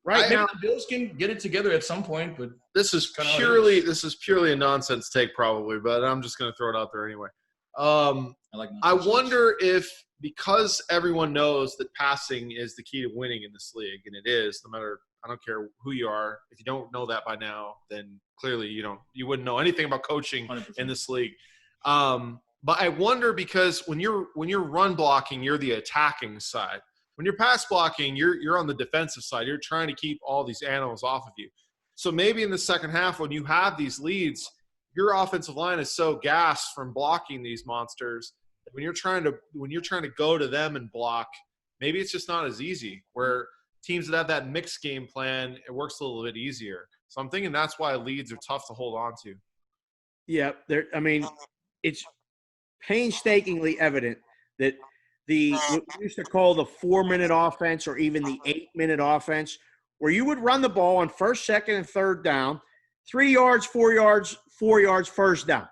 right now the Bills can get it together at some point, but this is purely a nonsense take probably, but I'm just going to throw it out there anyway. I wonder if, because everyone knows that passing is the key to winning in this league, and it is, no matter, I don't care who you are. If you don't know that by now, then clearly you wouldn't know anything about coaching 100%. In this league. But I wonder, because when you're run blocking, you're the attacking side. When you're pass blocking, you're on the defensive side. You're trying to keep all these animals off of you. So maybe in the second half, when you have these leads, your offensive line is so gassed from blocking these monsters that when you're trying to go to them and block, maybe it's just not as easy. Where teams that have that mixed game plan, it works a little bit easier. So I'm thinking that's why leads are tough to hold on to. Yeah, it's painstakingly evident that what we used to call the 4-minute offense, or even the 8-minute offense, where you would run the ball on first, second, and third down, 3 yards, 4 yards, 4 yards, first down,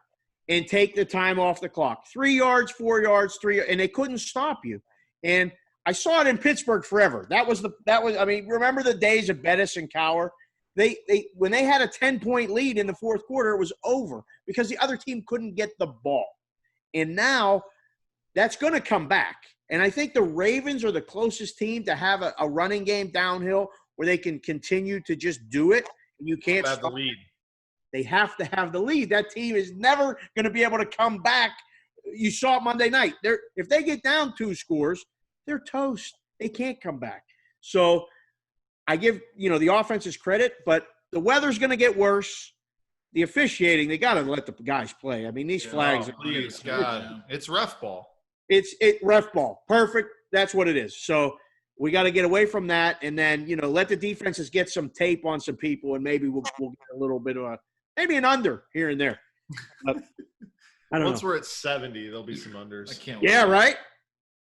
and take the time off the clock. 3 yards, 4 yards, and they couldn't stop you. And I saw it in Pittsburgh forever. Remember the days of Bettis and Cowher? When they had a 10-point lead in the fourth quarter, it was over because the other team couldn't get the ball. And now that's going to come back. And I think the Ravens are the closest team to have a running game downhill where they can continue to just do it. And you can't have the lead. They have to have the lead. That team is never going to be able to come back. You saw it Monday night. If they get down 2 scores, they're toast. They can't come back. So I give the offense's credit, but the weather's going to get worse. The officiating, they got to let the guys play. I mean, these flags. Please, God. It's ref ball. It's ref ball. Perfect. That's what it is. So we got to get away from that, and then let the defenses get some tape on some people, and maybe we'll get a little bit of maybe an under here and there. But I don't know. Once we're at 70, there'll be some unders. I can't wait. Yeah, right.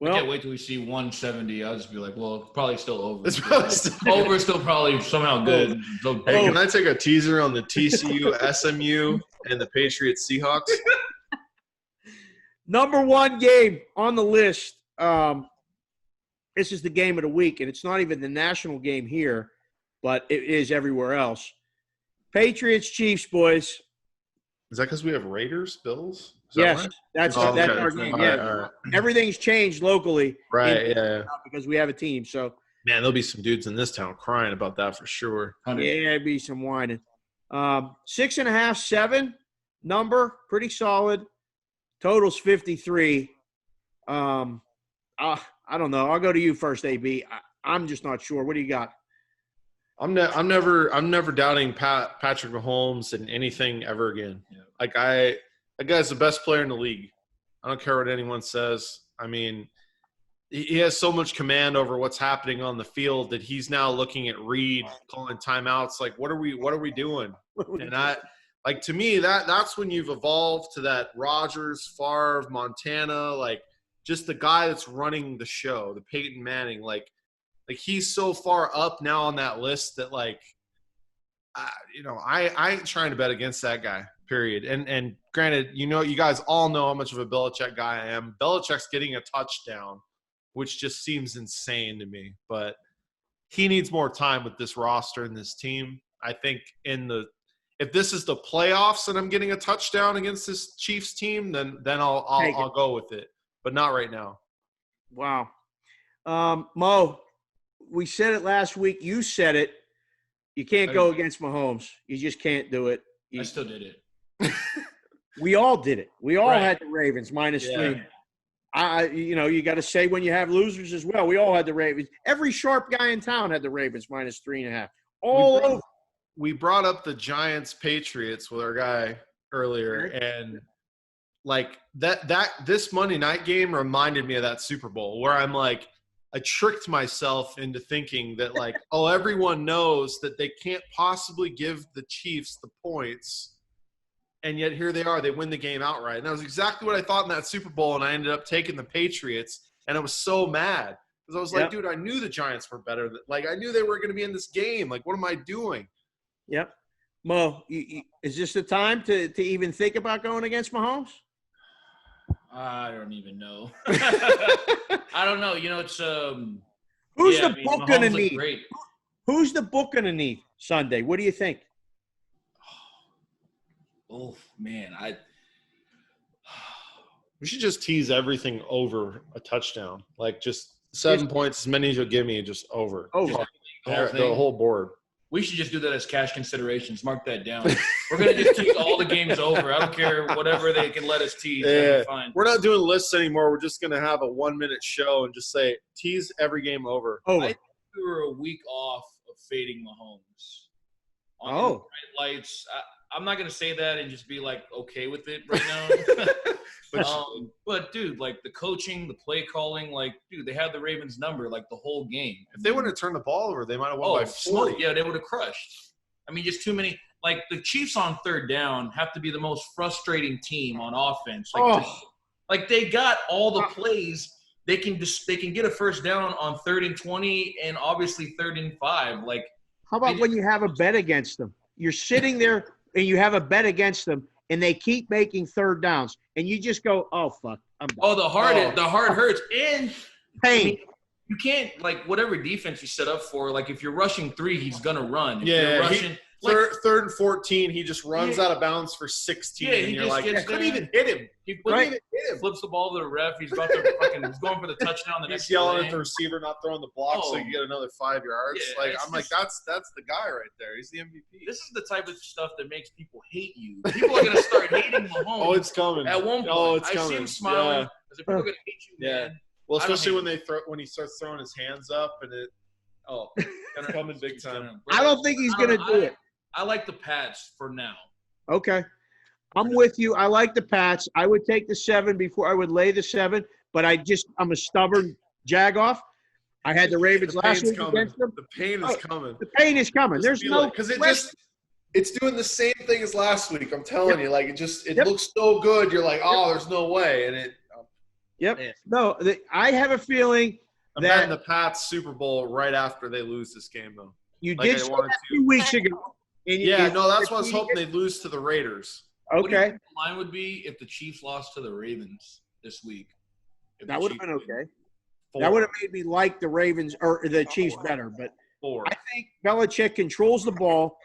Well, I can't wait till we see 170. I'll just be like, well, probably still over. It's probably still over. Still probably somehow good. Hey, can I take a teaser on the TCU, SMU, and the Patriots Seahawks? Number 1 game on the list. This is the game of the week, and it's not even the national game here, but it is everywhere else. Patriots, Chiefs, boys. Is that because we have Raiders, Bills? Yes, that's our game. Yeah, all right. Everything's changed locally, right? Yeah, because we have a team. So, man, there'll be some dudes in this town crying about that for sure. 100. Yeah, it'd be some whining. 6.5, 7 number, pretty solid. Totals 53. I don't know. I'll go to you first, AB. I'm just not sure. What do you got? I'm never doubting Patrick Mahomes in anything ever again. Yeah. Like that guy's the best player in the league. I don't care what anyone says. I mean, he has so much command over what's happening on the field that he's now looking at Reed, calling timeouts. Like, what are we doing? And to me, that's when you've evolved to that Rodgers, Favre, Montana, like just the guy that's running the show, the Peyton Manning. Like he's so far up now on that list that I ain't trying to bet against that guy. Period. And granted, you guys all know how much of a Belichick guy I am. Belichick's getting a touchdown, which just seems insane to me. But he needs more time with this roster and this team. I think if this is the playoffs and I'm getting a touchdown against this Chiefs team, then I'll go with it. But not right now. Wow. Mo, we said it last week. You said it. You can't go against Mahomes. You just can't do it. I still did it. We all did it. We all had the Ravens -3. You got to say when you have losers as well. We all had the Ravens. Every sharp guy in town had the Ravens -3.5. Over. We brought up the Giants Patriots with our guy earlier, and like that this Monday night game reminded me of that Super Bowl where I'm like, tricked myself into thinking that, like, oh, everyone knows that they can't possibly give the Chiefs the points, and yet here they are. They win the game outright. And that was exactly what I thought in that Super Bowl, and I ended up taking the Patriots, and I was so mad because I was like, dude, I knew the Giants were better. Like, I knew they were going to be in this game. Like, what am I doing? Yep. Mo, is this the time to even think about going against Mahomes? I don't even know. I don't know. It's who's the book going to need? Great. Who's the book going to need Sunday? What do you think? Oh man, we should just tease everything over a touchdown. Like, just 7 points, as many as you'll give me, just over. Over. The whole board. We should just do that as cash considerations. Mark that down. We're going to just tease all the games over. I don't care whatever they can let us tease. Yeah. Fine. We're not doing lists anymore. We're just going to have a 1-minute show and just say tease every game over. Oh, I think we were a week off of fading Mahomes. On the bright lights. I'm not going to say that and just be, like, okay with it right now. But, dude, like, the coaching, the play calling, like, dude, they had the Ravens' number, like, the whole game. If they wouldn't have turned the ball over, they might have won by 40. Yeah, they would have crushed. I mean, just too many. Like, the Chiefs on third down have to be the most frustrating team on offense. Like, they got all the plays. They can get a first down on 3rd and 20 and obviously 3rd and 5. Like, how about when you have a bet against them? You're sitting there and you have a bet against them, and they keep making third downs, and you just go, "Oh fuck, I'm done." Oh, the heart hurts, and pain. I mean, you can't, like, whatever defense you set up for. Like, if you're rushing 3, he's gonna run. If you're rushing, third and 14, he just runs out of bounds for 16. Yeah, and you're like, I couldn't even hit him. He flips the ball to the ref. He's about to he's going for the touchdown. He's yelling at the receiver not throwing the block so you can get another 5 yards. Yeah, I'm like, that's the guy right there. He's the MVP. This is the type of stuff that makes people hate you. People are gonna start hating Mahomes. Oh, it's coming. At one point, I see him smiling. I said, people are gonna hate you, man. Well, especially when he starts throwing his hands up and it's coming big time. I don't think he's gonna do it. I like the Pats for now. Okay. I'm with you. I like the Pats. I would take the 7 before I would lay the 7, but I'm a stubborn jagoff. I had the Ravens last week against them. The pain is coming. The pain is coming. There's no – because it's doing the same thing as last week. I'm telling you. Like, it looks so good. You're like, oh, there's no way. And it – Yep. Man. No, I have a feeling I'm betting the Pats Super Bowl right after they lose this game, though. You did say that 2 weeks ago. That's what I was hoping they'd lose to the Raiders. Okay. What do you think the line would be if the Chiefs lost to the Ravens this week? That would have been okay. 4. That would have made me like the Ravens or the Chiefs better. But 4. I think Belichick controls the ball.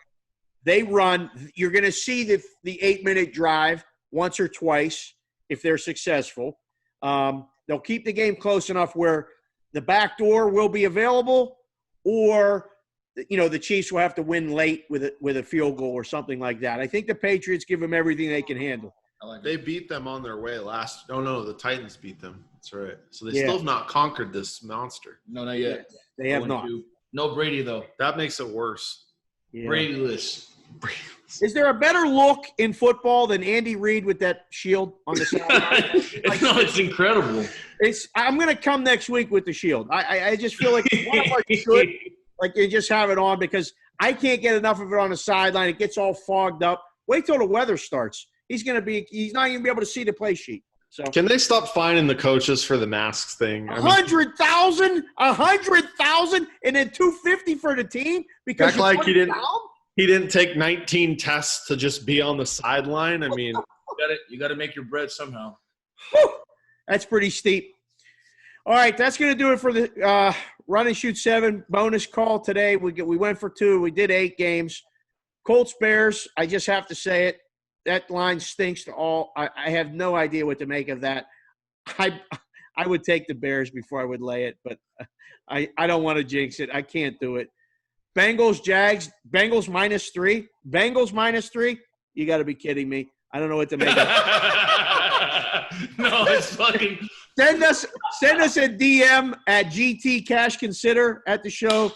They run. You're going to see the 8-minute drive once or twice if they're successful. They'll keep the game close enough where the back door will be available, or the Chiefs will have to win late with a field goal or something like that. I think the Patriots give them everything they can handle. They beat them on their way last. Oh, no, the Titans beat them. That's right. So they still have not conquered this monster. No, not yet. They have not. No Brady, though. That makes it worse. Yeah. Brady-less. Is there a better look in football than Andy Reid with that shield on the side? No, it's incredible. I'm going to come next week with the shield. I just feel like one of us should. Like, you just have it on because I can't get enough of it on the sideline. It gets all fogged up. Wait till the weather starts. He's not even going to be able to see the play sheet. So can they stop fining the coaches for the masks thing? 100,000, and then $250 for the team because he didn't take 19 tests to just be on the sideline. I mean, you got to make your bread somehow. Whew, that's pretty steep. All right, that's going to do it for the Run and Shoot 7 bonus call today. We went for 2. We did 8 games. Colts Bears, I just have to say it. That line stinks to all. I have no idea what to make of that. I would take the Bears before I would lay it, but I don't want to jinx it. I can't do it. Bengals, Jags, Bengals -3. Bengals -3. You got to be kidding me. I don't know what to make of it. No, it's fucking – Send us a DM at GT Cash Consider at the show.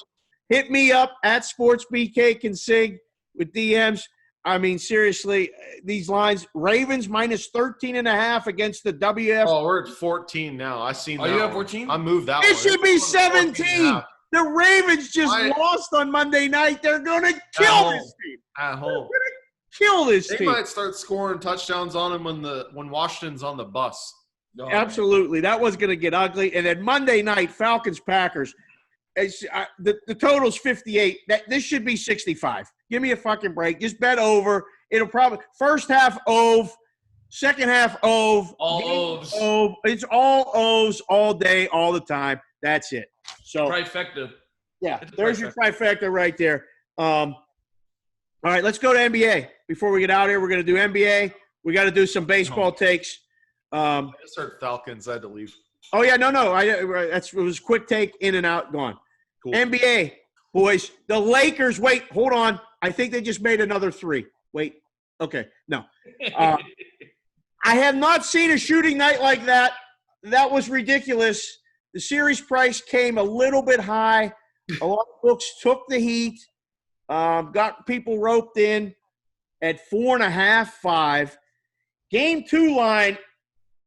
Hit me up at SportsBK Consig with DMs. I mean, seriously, these lines, Ravens minus 13.5 against the WF. Oh, we're at 14 now. I seen that. Oh, you have one. 14? I moved that It one. should be 17. 14.5. The Ravens just lost on Monday night. They're going to kill this team. At home. Kill this They team. might start scoring touchdowns on them when Washington's on the bus. Oh, Absolutely. That was going to get ugly. And then Monday night, Falcons-Packers. The total's 58. This should be 65. Give me a fucking break. Just bet over. It'll probably – first half, Ove. Second half, Ove. All O's. Ove. It's all O's all day, all the time. That's it. So Trifecta. yeah, there's your trifecta right there. All right, let's go to NBA. Before we get out here, we're going to do NBA. We got to do some baseball takes. I just heard Falcons. I had to leave. Oh, yeah, no. It was a quick take, in and out, gone. Cool. NBA, boys. The Lakers, wait, hold on. I think they just made another 3. Wait, okay, no. I have not seen a shooting night like that. That was ridiculous. The series price came a little bit high. A lot of books took the heat, got people roped in at 4.5, 5. Game 2 line,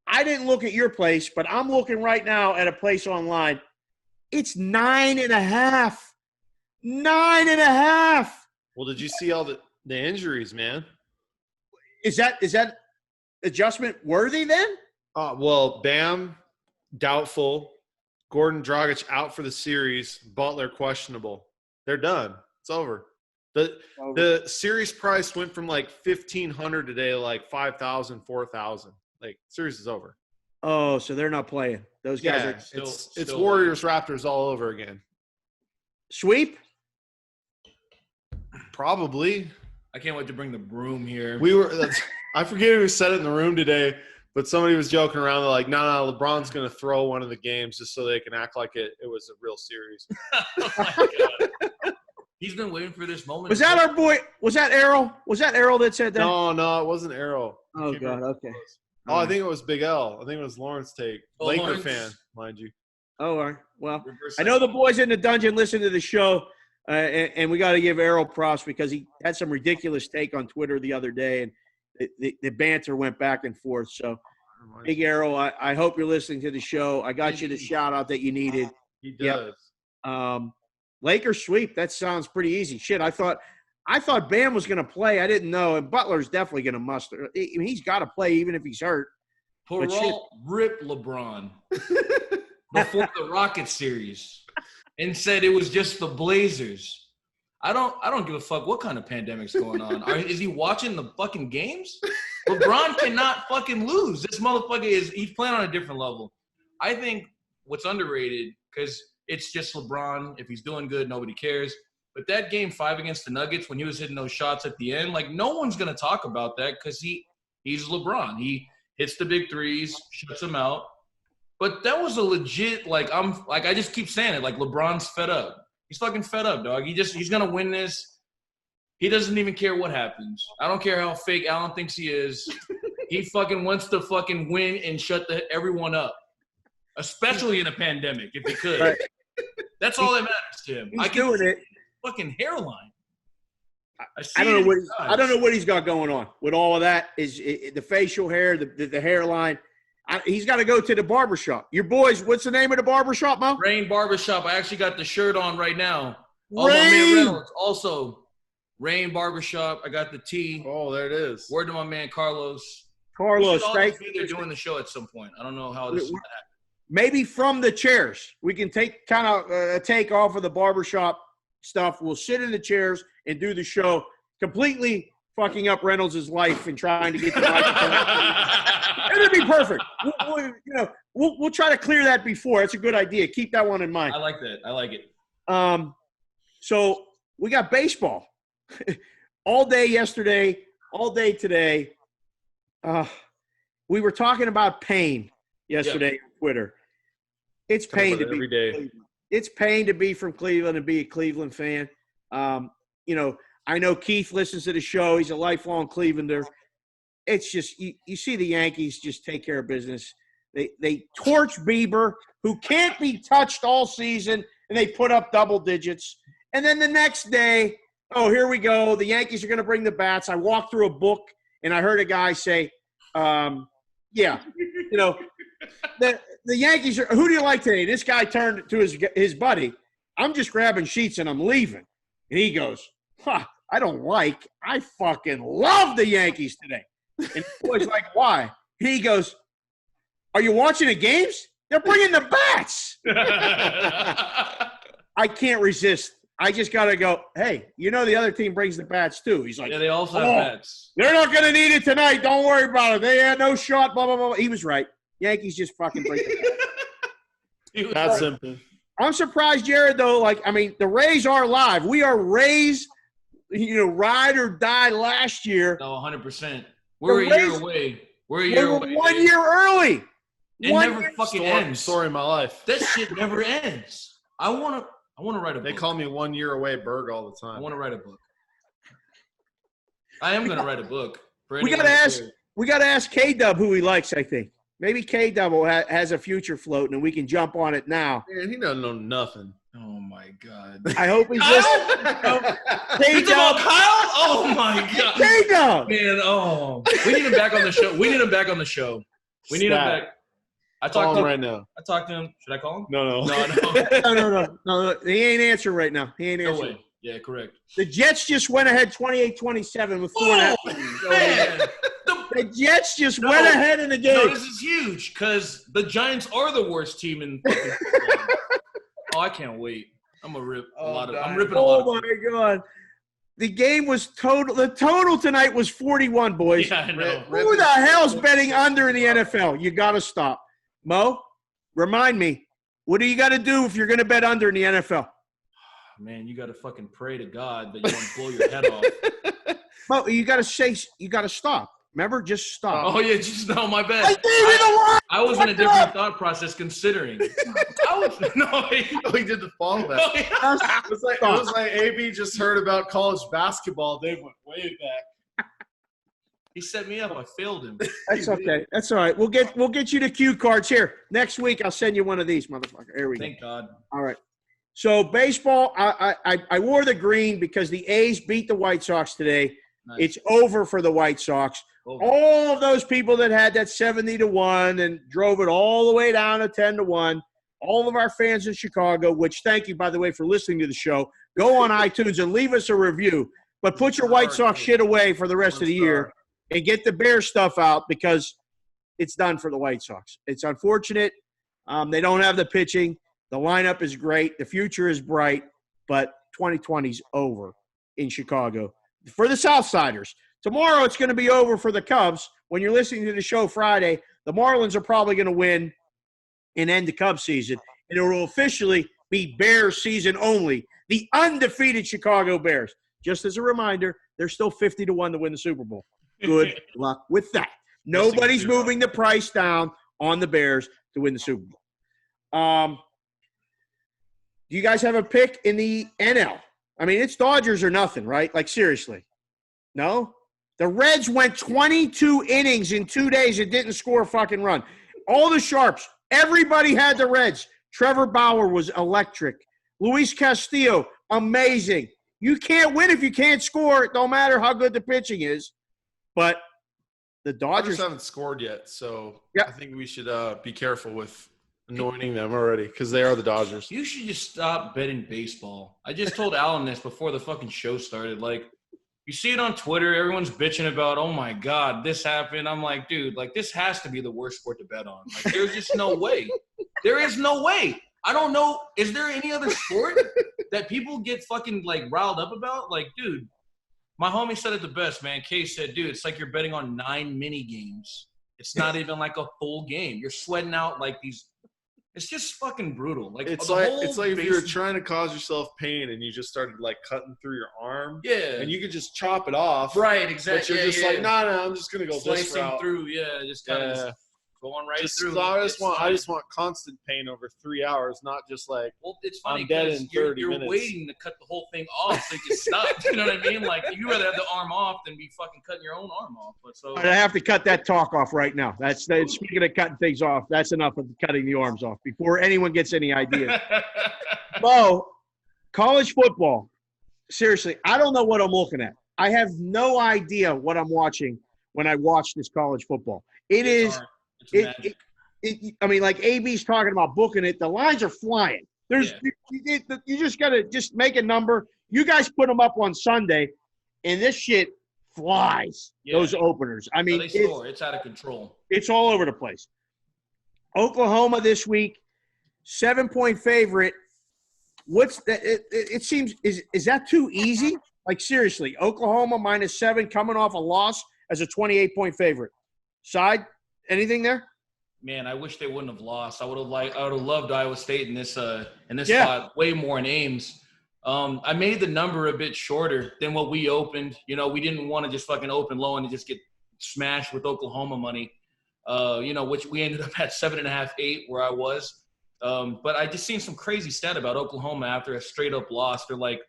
I didn't look at your place, but I'm looking right now at a place online. It's 9.5. 9.5. Well, did you see all the injuries, man? Is that adjustment worthy then? Well, Bam, doubtful. Gordon Dragic out for the series. Butler questionable. They're done. It's over. The series price went from like $1,500 today to like $5,000, $4,000. Like, series is over. Oh, so they're not playing. Those guys are it's Warriors Raptors all over again. Sweep? Probably. I can't wait to bring the broom here. I forget who said it in the room today, but somebody was joking around. They're like, no, LeBron's going to throw one of the games just so they can act like it was a real series. Oh my God. He's been waiting for this moment. Was that our boy? Was that Errol? Was that Errol that said that? No, it wasn't Arrow. Oh, God, okay. Oh, I think it was Big L. I think it was Lawrence Take. Laker Lawrence. fan, mind you. Oh, all right. Well, I know the boys in the dungeon listen to the show, and we got to give Errol props because he had some ridiculous take on Twitter the other day, and the banter went back and forth. So, Big Errol, I hope you're listening to the show. I got you the shout-out that you needed. He does. Yep. Lakers sweep. That sounds pretty easy. Shit, I thought Bam was going to play. I didn't know. And Butler's definitely going to muster. I mean, he's got to play even if he's hurt. Peralt ripped LeBron before the Rockets series and said it was just the Blazers. I don't give a fuck what kind of pandemic's going on. Is he watching the fucking games? LeBron cannot fucking lose. This motherfucker he's playing on a different level. I think what's underrated, because it's just LeBron. If he's doing good, nobody cares. But that game 5 against the Nuggets, when he was hitting those shots at the end, like, no one's going to talk about that because he's LeBron. He hits the big threes, shuts them out. But that was a legit, I just keep saying it, like, LeBron's fed up. He's fucking fed up, dog. He's going to win this. He doesn't even care what happens. I don't care how fake Allen thinks he is. He fucking wants to fucking win and shut everyone up, especially in a pandemic, if he could. Right. That's all that matters to him. He's doing it. Fucking hairline. I don't know what he's got going on with all of that. Is the facial hair, the hairline. He's got to go to the barbershop. Your boys, what's the name of the barbershop, Mo? Rain Barbershop. I actually got the shirt on right now. Rain. My man Reynolds. Also, Rain Barbershop. I got the tee. Oh, there it is. Word to my man Carlos. Carlos, thank you. They're doing the show at some point. I don't know how this is going to happen. Maybe from the chairs. We can take off of the barbershop stuff. We'll sit in the chairs and do the show, completely fucking up Reynolds' life and trying to get the microphone. It'll be perfect. We'll try to clear that before. It's a good idea. Keep that one in mind. I like that. I like it. So we got baseball all day yesterday, all day today. We were talking about pain yesterday on Twitter. It's pain to be every day. It's pain to be from Cleveland and be a Cleveland fan. I know Keith listens to the show. He's a lifelong Clevelander. It's just you see the Yankees just take care of business. They torch Bieber, who can't be touched all season, and they put up double digits. And then the next day, oh, here we go. The Yankees are going to bring the bats. I walked through a book, and I heard a guy say, yeah, the Yankees are – who do you like today? This guy turned to his buddy. I'm just grabbing sheets, and I'm leaving. And he goes, I don't like – I fucking love the Yankees today. And the boy's like, why? He goes, are you watching the games? They're bringing the bats. I can't resist. I just got to go, hey, the other team brings the bats too. He's like, yeah, they also have bats. They're not going to need it tonight. Don't worry about it. They had no shot, blah, blah, blah. He was right. Yankees just fucking bring the bats. That's simple. I'm surprised, Jared, though. The Rays are live. We are Rays, ride or die last year. No, 100%. We're a year away. We're a year away. 1 year early. It never fucking ends. Story of my life. That shit never ends. I want to write a book. They call me 1 year away Berg all the time. I want to write a book. I am going to write a book. We got to ask K-Dub who he likes, I think. Maybe K-Dub has a future floating, and we can jump on it now. Man, he doesn't know nothing. Oh, my God. I hope he's listening. You talking about Kyle? Oh, my God. K-Dub! Man, we need him back on the show. We need him back. I talked to him right now. I talked to him. Should I call him? No. No. He ain't answering right now. He ain't answering. No way. Yeah, correct. The Jets just went ahead 28-27 with 4.5. Man. The Jets just went ahead in the game. No, this is huge because the Giants are the worst team in fucking football. Oh, I can't wait. I'm ripping a lot of Oh, my God. The game was total. The total tonight was 41, boys. Yeah, I know. Who the hell's betting under in the NFL? You got to stop. Mo, remind me, what do you got to do if you're going to bet under in the NFL? Man, you got to fucking pray to God that you want to blow your head off. Mo, you got to stop. Remember, just stop. Oh, yeah, my bad. I gave you the line. I was in a different thought process considering. He did the fall back. Oh, yeah. It was like AB just heard about college basketball. They went way back. He set me up. I failed him. That's okay. That's all right. We'll get you the cue cards here. Next week, I'll send you one of these, motherfucker. Here we go. Thank God. All right. So baseball, I wore the green because the A's beat the White Sox today. Nice. It's over for the White Sox. Over. All of those people that had that 70-1 and drove it all the way down to 10-1, all of our fans in Chicago, which thank you, by the way, for listening to the show. Go on iTunes and leave us a review. But put your White Sox shit away for the rest of the year and get the Bears stuff out because it's done for the White Sox. It's unfortunate. They don't have the pitching. The lineup is great. The future is bright. But 2020 is over in Chicago for the Southsiders. Tomorrow it's going to be over for the Cubs. When you're listening to the show Friday, the Marlins are probably going to win and end the Cubs season. And it will officially be Bears season only. The undefeated Chicago Bears. Just as a reminder, they're still 50-1 to win the Super Bowl. Good luck with that. Nobody's moving the price down on the Bears to win the Super Bowl. Do you guys have a pick in the NL? I mean, it's Dodgers or nothing, right? Like, seriously. No? The Reds went 22 innings in 2 days and didn't score a fucking run. All the sharps, everybody had the Reds. Trevor Bauer was electric. Luis Castillo, amazing. You can't win if you can't score. No matter how good the pitching is. But the Dodgers haven't scored yet, so yeah. I think we should be careful with anointing them already because they are the Dodgers. You should just stop betting baseball. I just told Alan this before the fucking show started. Like, you see it on Twitter. Everyone's bitching about, oh, my God, this happened. I'm like, dude, like, this has to be the worst sport to bet on. Like, there's just no way. There is no way. I don't know. Is there any other sport that people get fucking, like, riled up about? Like, dude, my homie said it the best, man. Kay said, dude, it's like you're betting on 9 mini games. It's not even like a full game. You're sweating out like these. It's just fucking brutal. Like it's like if you were trying to cause yourself pain and you just started like cutting through your arm. Yeah. And you could just chop it off. Right, exactly. But you're just like, no, I'm just gonna go this route. Through, just kind of going right through. I just want constant pain over 3 hours, not just like, well, it's funny I'm dead in 30 minutes. You're waiting to cut the whole thing off so you can stop. You know what I mean? Like, you'd rather have the arm off than be fucking cutting your own arm off. But so I have to cut that talk off right now. That's speaking of cutting things off. That's enough of cutting the arms off before anyone gets any ideas. Bo, college football. seriously, I don't know what I'm looking at. I have no idea what I'm watching when I watch this college football. I mean, like AB's talking about booking it. The lines are flying. You just got to just make a number. You guys put them up on Sunday, and this shit flies, those openers. I mean, it's out of control. It's all over the place. Oklahoma this week, 7-point favorite. What's that? It seems is that too easy? Like seriously, Oklahoma -7 coming off a loss as a 28-point favorite. Side, anything there? Man, I wish they wouldn't have lost. I would have loved Iowa State in this spot way more in Ames. I made the number a bit shorter than what we opened. You know, we didn't want to just fucking open low and just get smashed with Oklahoma money. Which we ended up at 7.5, 8 where I was. But I just seen some crazy stat about Oklahoma after a straight up loss. They're like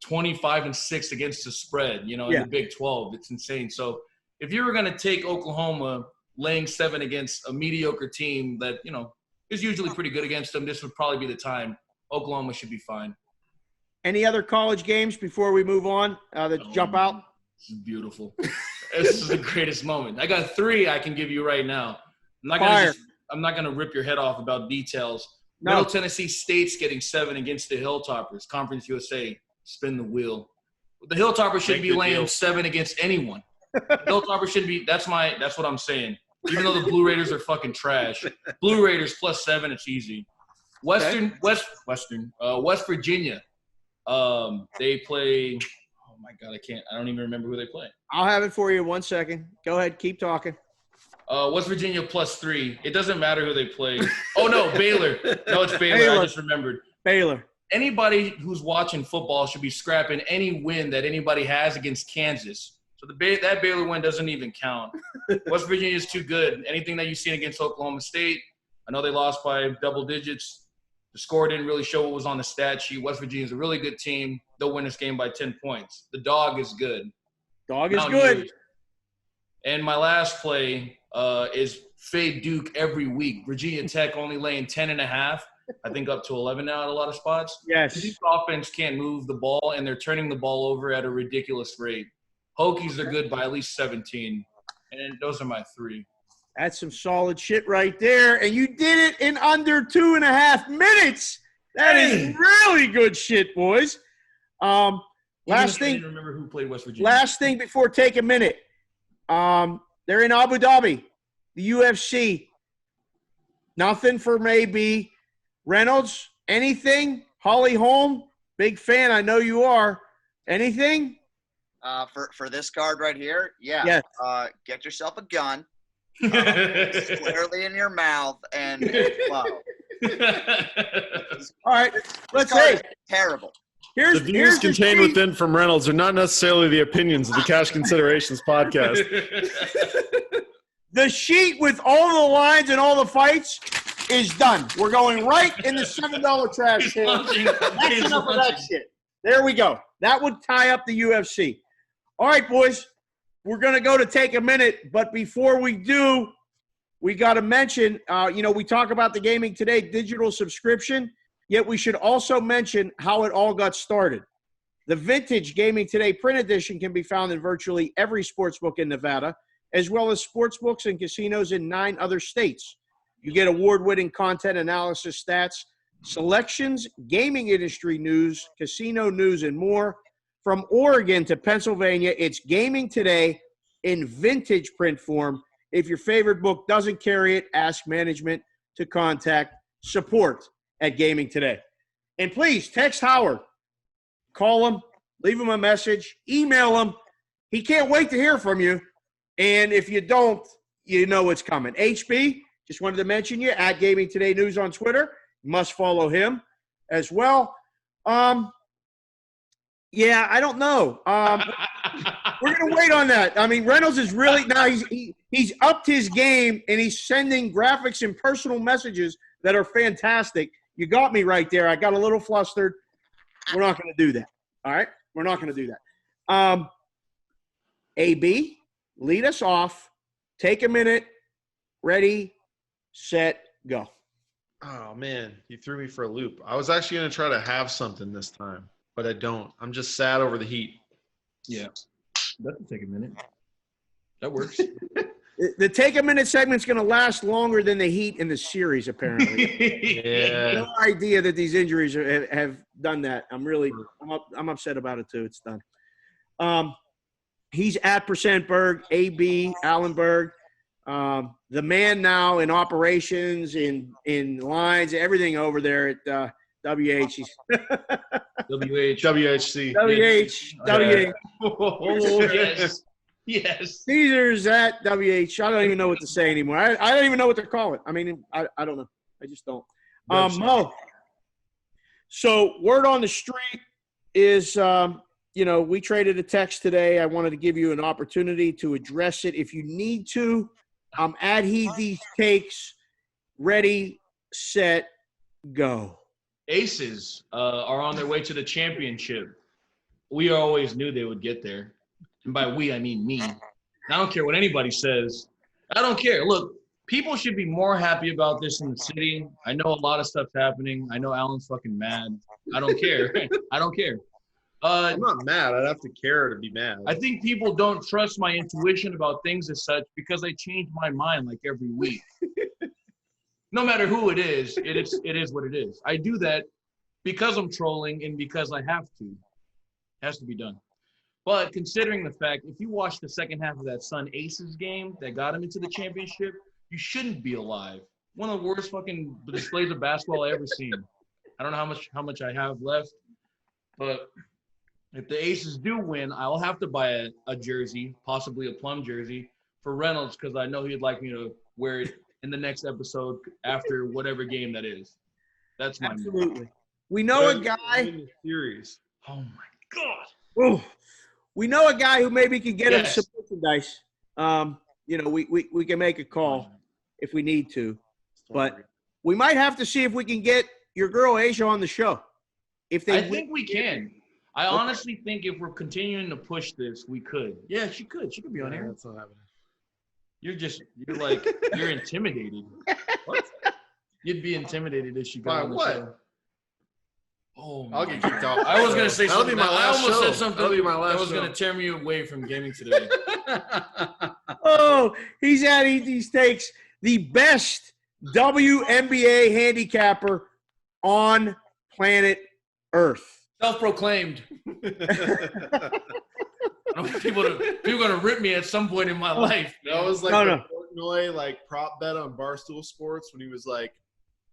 25-6 against the spread, in the Big 12. It's insane. So if you were going to take Oklahoma laying 7 against a mediocre team that, is usually pretty good against them, this would probably be the time. Oklahoma should be fine. Any other college games before we move on that jump out? This is beautiful. This is the greatest moment. I got 3 I can give you right now. I'm not gonna rip your head off about details. No. Middle Tennessee State's getting 7 against the Hilltoppers. Conference USA, spin the wheel. The Hilltoppers shouldn't be laying 7 against anyone. The Hilltoppers shouldn't be. That's what I'm saying. Even though the Blue Raiders are fucking trash, Blue Raiders +7, it's easy. West Virginia. They play. Oh my God, I don't even remember who they play. I'll have it for you in 1 second. Go ahead, keep talking. West Virginia +3. It doesn't matter who they play. Oh no, Baylor. No, it's Baylor. I just remembered. Baylor. Anybody who's watching football should be scrapping any win that anybody has against Kansas. So that Baylor win doesn't even count. West Virginia is too good. Anything that you've seen against Oklahoma State, I know they lost by double digits. The score didn't really show what was on the stat sheet. West Virginia is a really good team. They'll win this game by 10 points. The dog is good. Dog is good. And my last play is fade Duke every week. Virginia Tech only laying 10.5. I think up to 11 now at a lot of spots. Yes. Duke's offense can't move the ball, and they're turning the ball over at a ridiculous rate. Hokies are good by at least 17. And those are my 3. That's some solid shit right there. And you did it in under 2.5 minutes. That is really good shit, boys. Last thing. I didn't remember who played West Virginia. Last thing before take a minute. They're in Abu Dhabi, the UFC. Nothing for maybe. Reynolds, anything? Holly Holm, big fan. I know you are. Anything? For this card right here, Yes. Get yourself a gun, squarely in your mouth, and flow. All right, let's say terrible. The views contained within from Reynolds are not necessarily the opinions of the Cash Considerations podcast. The sheet with all the lines and all the fights is done. We're going right in the $7 trash can. That's enough of that shit. There we go. That would tie up the UFC. All right, boys. We're going to go to take a minute, but before we do, we got to mention, we talk about the Gaming Today digital subscription, yet we should also mention how it all got started. The vintage Gaming Today print edition can be found in virtually every sportsbook in Nevada, as well as sportsbooks and casinos in 9 other states. You get award-winning content, analysis, stats, selections, gaming industry news, casino news, and more. From Oregon to Pennsylvania, it's Gaming Today in vintage print form. If your favorite book doesn't carry it, ask management to contact support at Gaming Today. And please text Howard. Call him, leave him a message, email him. He can't wait to hear from you. And if you don't, you know it's coming. HB, just wanted to mention you at Gaming Today News on Twitter. You must follow him as well. Yeah, I don't know. We're going to wait on that. I mean, Reynolds is really now he's upped his game, and he's sending graphics and personal messages that are fantastic. You got me right there. I got a little flustered. We're not going to do that. All right? We're not going to do that. AB, lead us off. Take a minute. Ready, set, go. Oh, man. You threw me for a loop. I was actually going to try to have something this time. but I don't. I'm just sad over the Heat. Yeah. That can take a minute. That works. The take-a-minute segment's going to last longer than the Heat in the series, apparently. Yeah. No idea that these injuries have done that. I'm upset about it, too. It's done. He's at %Berg, AB, Allen Berg. The man now in operations, in lines, everything over there at WH. WHC. WH. Oh, yes. Yes. Caesars at WH. I don't even know what to say anymore. I don't even know what to call it. I mean, I don't know. I just don't. Mo. So word on the street is, we traded a text today. I wanted to give you an opportunity to address it. If you need to, I'm at these takes. Ready, set, go. Aces are on their way to the championship. We always knew they would get there. And by we, I mean me. I don't care what anybody says. I don't care. Look, people should be more happy about this in the city. I know a lot of stuff's happening. I know Alan's fucking mad. I don't care. I don't care. I'm not mad. I'd have to care to be mad. I think people don't trust my intuition about things as such because I change my mind like every week. No matter who it is what it is. I do that because I'm trolling and because I have to. It has to be done. But considering the fact, if you watch the second half of that Sun Aces game that got him into the championship, you shouldn't be alive. One of the worst fucking displays of basketball I ever seen. I don't know how much I have left, but if the Aces do win, I'll have to buy a jersey, possibly a plum jersey, for Reynolds because I know he'd like me to wear it in the next episode after whatever game that is. That's my absolutely. We know a guy. In the series. Oh my God. Oh, we know a guy who maybe could get him some merchandise. We can make a call if we need to, but we might have to see if we can get your girl Asia on the show. I think we can. I honestly think if we're continuing to push this, we could. Yeah, she could. She could be on here. That's not happening. You're intimidated. What? You'd be intimidated if she got on the show. Oh, I'll get kicked off. I was going to say That'll something. Be my last I almost show. said something That'll be my last that was show. going to tear me away from gaming today. Oh, he's at these takes. The best WNBA handicapper on planet Earth. Self-proclaimed. People are going to rip me at some point in my life. That was like Portnoy prop bet on Barstool Sports when he was like,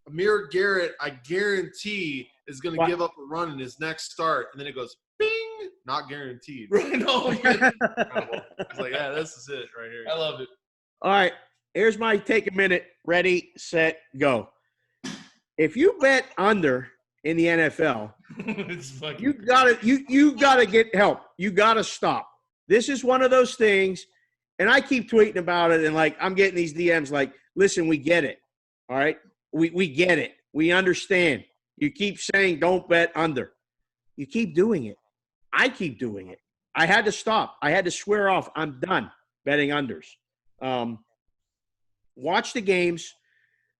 Amir Garrett, I guarantee, is going to give up a run in his next start. And then it goes, bing, not guaranteed. No, I was like, yeah, this is it right here. I love it. All right, here's my take a minute. Ready, set, go. If you bet under in the NFL, you gotta get help. You gotta stop. This is one of those things, and I keep tweeting about it, and I'm getting these DMs like, listen, we get it. All right? We get it. We understand. You keep saying don't bet under. You keep doing it. I keep doing it. I had to stop. I had to swear off. I'm done betting unders. Watch the games.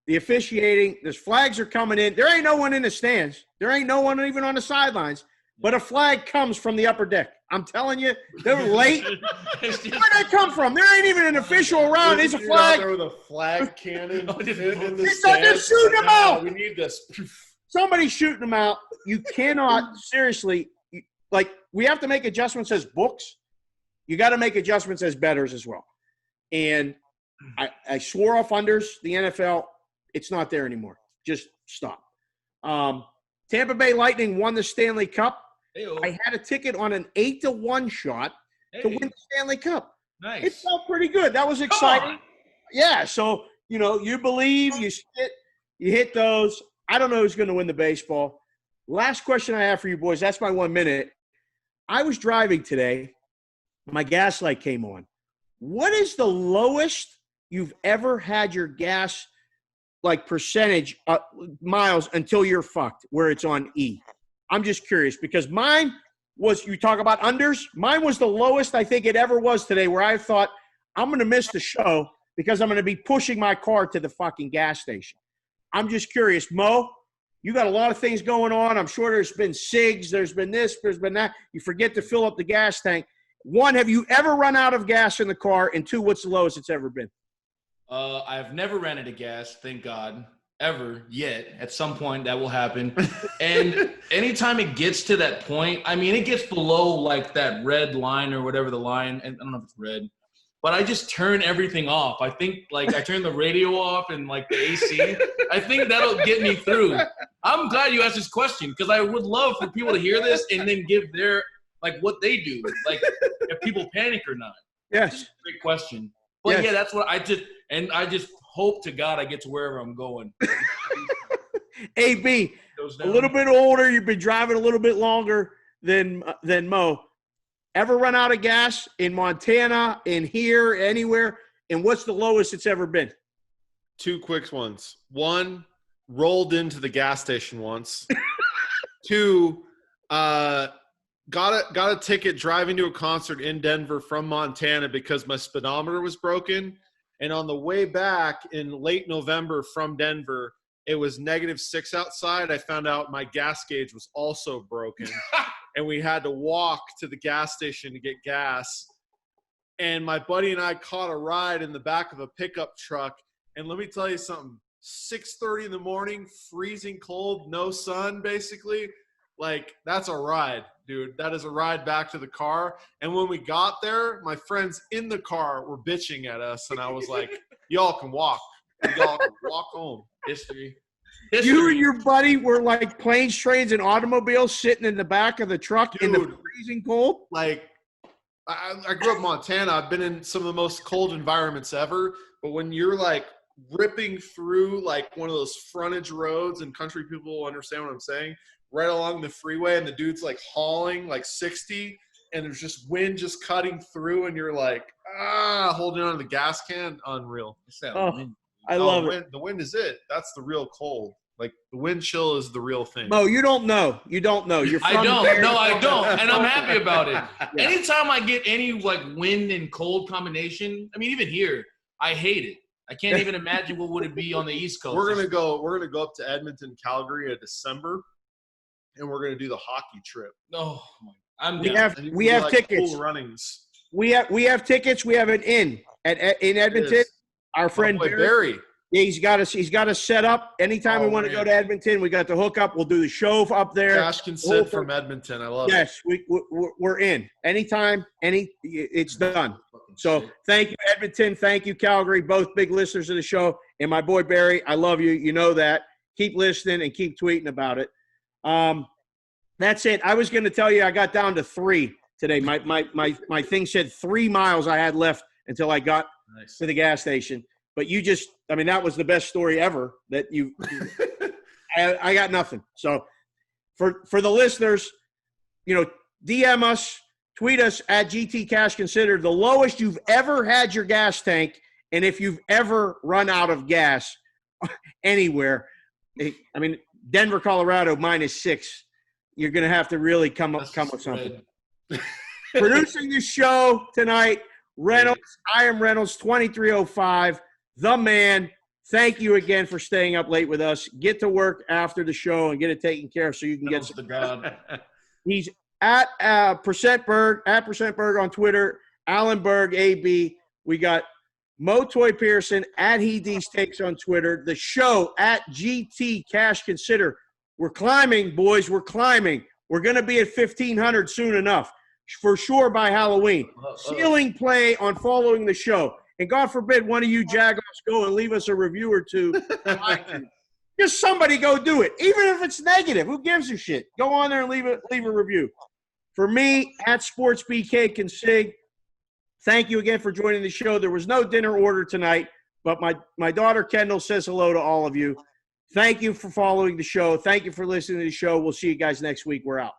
The officiating, the flags are coming in. There ain't no one in the stands. There ain't no one even on the sidelines. But a flag comes from the upper deck. I'm telling you, they're late. Where'd that come from? There ain't even an official around. It's a flag. There with a flag cannon. They're shooting them out. We need this. Somebody's shooting them out. You cannot, seriously, we have to make adjustments as books. You got to make adjustments as bettors as well. And I swore off unders, the NFL. It's not there anymore. Just stop. Tampa Bay Lightning won the Stanley Cup. Hey-o. I had a ticket on an 8-1 shot to win the Stanley Cup. Nice. It felt pretty good. That was exciting. Yeah, so, you believe, you hit those. I don't know who's going to win the baseball. Last question I have for you boys. That's my 1 minute. I was driving today. My gas light came on. What is the lowest you've ever had your gas percentage miles until you're fucked where it's on E? I'm just curious because mine was, you talk about unders, mine was the lowest I think it ever was today where I thought I'm going to miss the show because I'm going to be pushing my car to the fucking gas station. I'm just curious. Mo, You got a lot of things going on. I'm sure there's been SIGs, there's been this, there's been that. You forget to fill up the gas tank. 1, have you ever run out of gas in the car? And 2, what's the lowest it's ever been? I've never ran out of gas, thank God, ever yet. At some point that will happen. And anytime it gets to that point, I mean, it gets below like that red line or whatever the line, and I don't know if it's red, but I just turn everything off. I think like I turn the radio off and like the AC. I think that'll get me through. I'm glad you asked this question because I would love for people to hear this and then give their like what they do, like if people panic or not. Yes. Great question. But Yes. yeah, that's what I just hope to God I get to wherever I'm going. AB, a little bit older. You've been driving a little bit longer than Mo. Ever run out of gas in Montana, in here, anywhere? And what's the lowest it's ever been? 2 quick ones. 1, rolled into the gas station once. 2, got a ticket driving to a concert in Denver from Montana because my speedometer was broken. And on the way back in late November from Denver, it was -6 outside. I found out my gas gauge was also broken. And we had to walk to the gas station to get gas. And my buddy and I caught a ride in the back of a pickup truck. And let me tell you something, 6:30 in the morning, freezing cold, no sun, basically. Like, that's a ride, dude. That is a ride back to the car. And when we got there, my friends in the car were bitching at us. And I was like, y'all can walk. Y'all can walk home. History. You and your buddy were like planes, trains, and automobiles sitting in the back of the truck in the Dude. freezing cold? Like, I grew up in Montana. I've been in some of the most cold environments ever. But when you're like ripping through like one of those frontage roads, and country people will understand what I'm saying, right along the freeway, and the dude's like hauling like 60, and there's just wind just cutting through, and you're like, holding on to the gas can, unreal. Oh, I love it. The wind is it. That's the real cold. Like, the wind chill is the real thing. Mo, you don't know. You don't know. You're from I don't. there. No, I don't. And I'm happy about it. Anytime I get any like wind and cold combination, I mean, even here, I hate it. I can't even imagine what would it be on the East Coast. We're gonna go up to Edmonton, Calgary in December, and we're gonna do the hockey trip. Oh, I'm We down. have And you we can do, have like, tickets. Cool runnings. We have tickets. We have an inn in Edmonton. Yes. Our friend My boy Barry. Barry. Yeah, he's got us set up. Anytime we Oh, want to go man. to Edmonton, we got the hookup. We'll do the show up there. Cash can sit from Edmonton. I love it. Yes, we're in. Anytime, it's done. So thank you, Edmonton. Thank you, Calgary. Both big listeners of the show. And my boy Barry, I love you. You know that. Keep listening and keep tweeting about it. That's it. I was going to tell you I got down to 3 today. My thing said 3 miles I had left until I got to the gas station. But that was the best story ever that I got nothing. So for the listeners, DM us, tweet us at GT Cash Consider the lowest you've ever had your gas tank, and if you've ever run out of gas anywhere. I mean, Denver, Colorado, -6. You're going to have to really come with something. Producing this show tonight, Reynolds. I am Reynolds, 2305. The man. Thank you again for staying up late with us. Get to work after the show and get it taken care of so you can get some. God. He's at @Berg on Twitter. Alan Berg, AB. We got Mo Toy Pearson at HeD's Takes on Twitter. The show at GT Cash Consider. We're climbing, boys. We're climbing. We're going to be at 1,500 soon enough, for sure by Halloween. Ceiling play on following the show. And God forbid one of you Jaguars go and leave us a review or two. Just somebody go do it. Even if it's negative, who gives a shit? Go on there and leave a review. For me, at SportsBK Consig, thank you again for joining the show. There was no dinner order tonight, but my daughter Kendall says hello to all of you. Thank you for following the show. Thank you for listening to the show. We'll see you guys next week. We're out.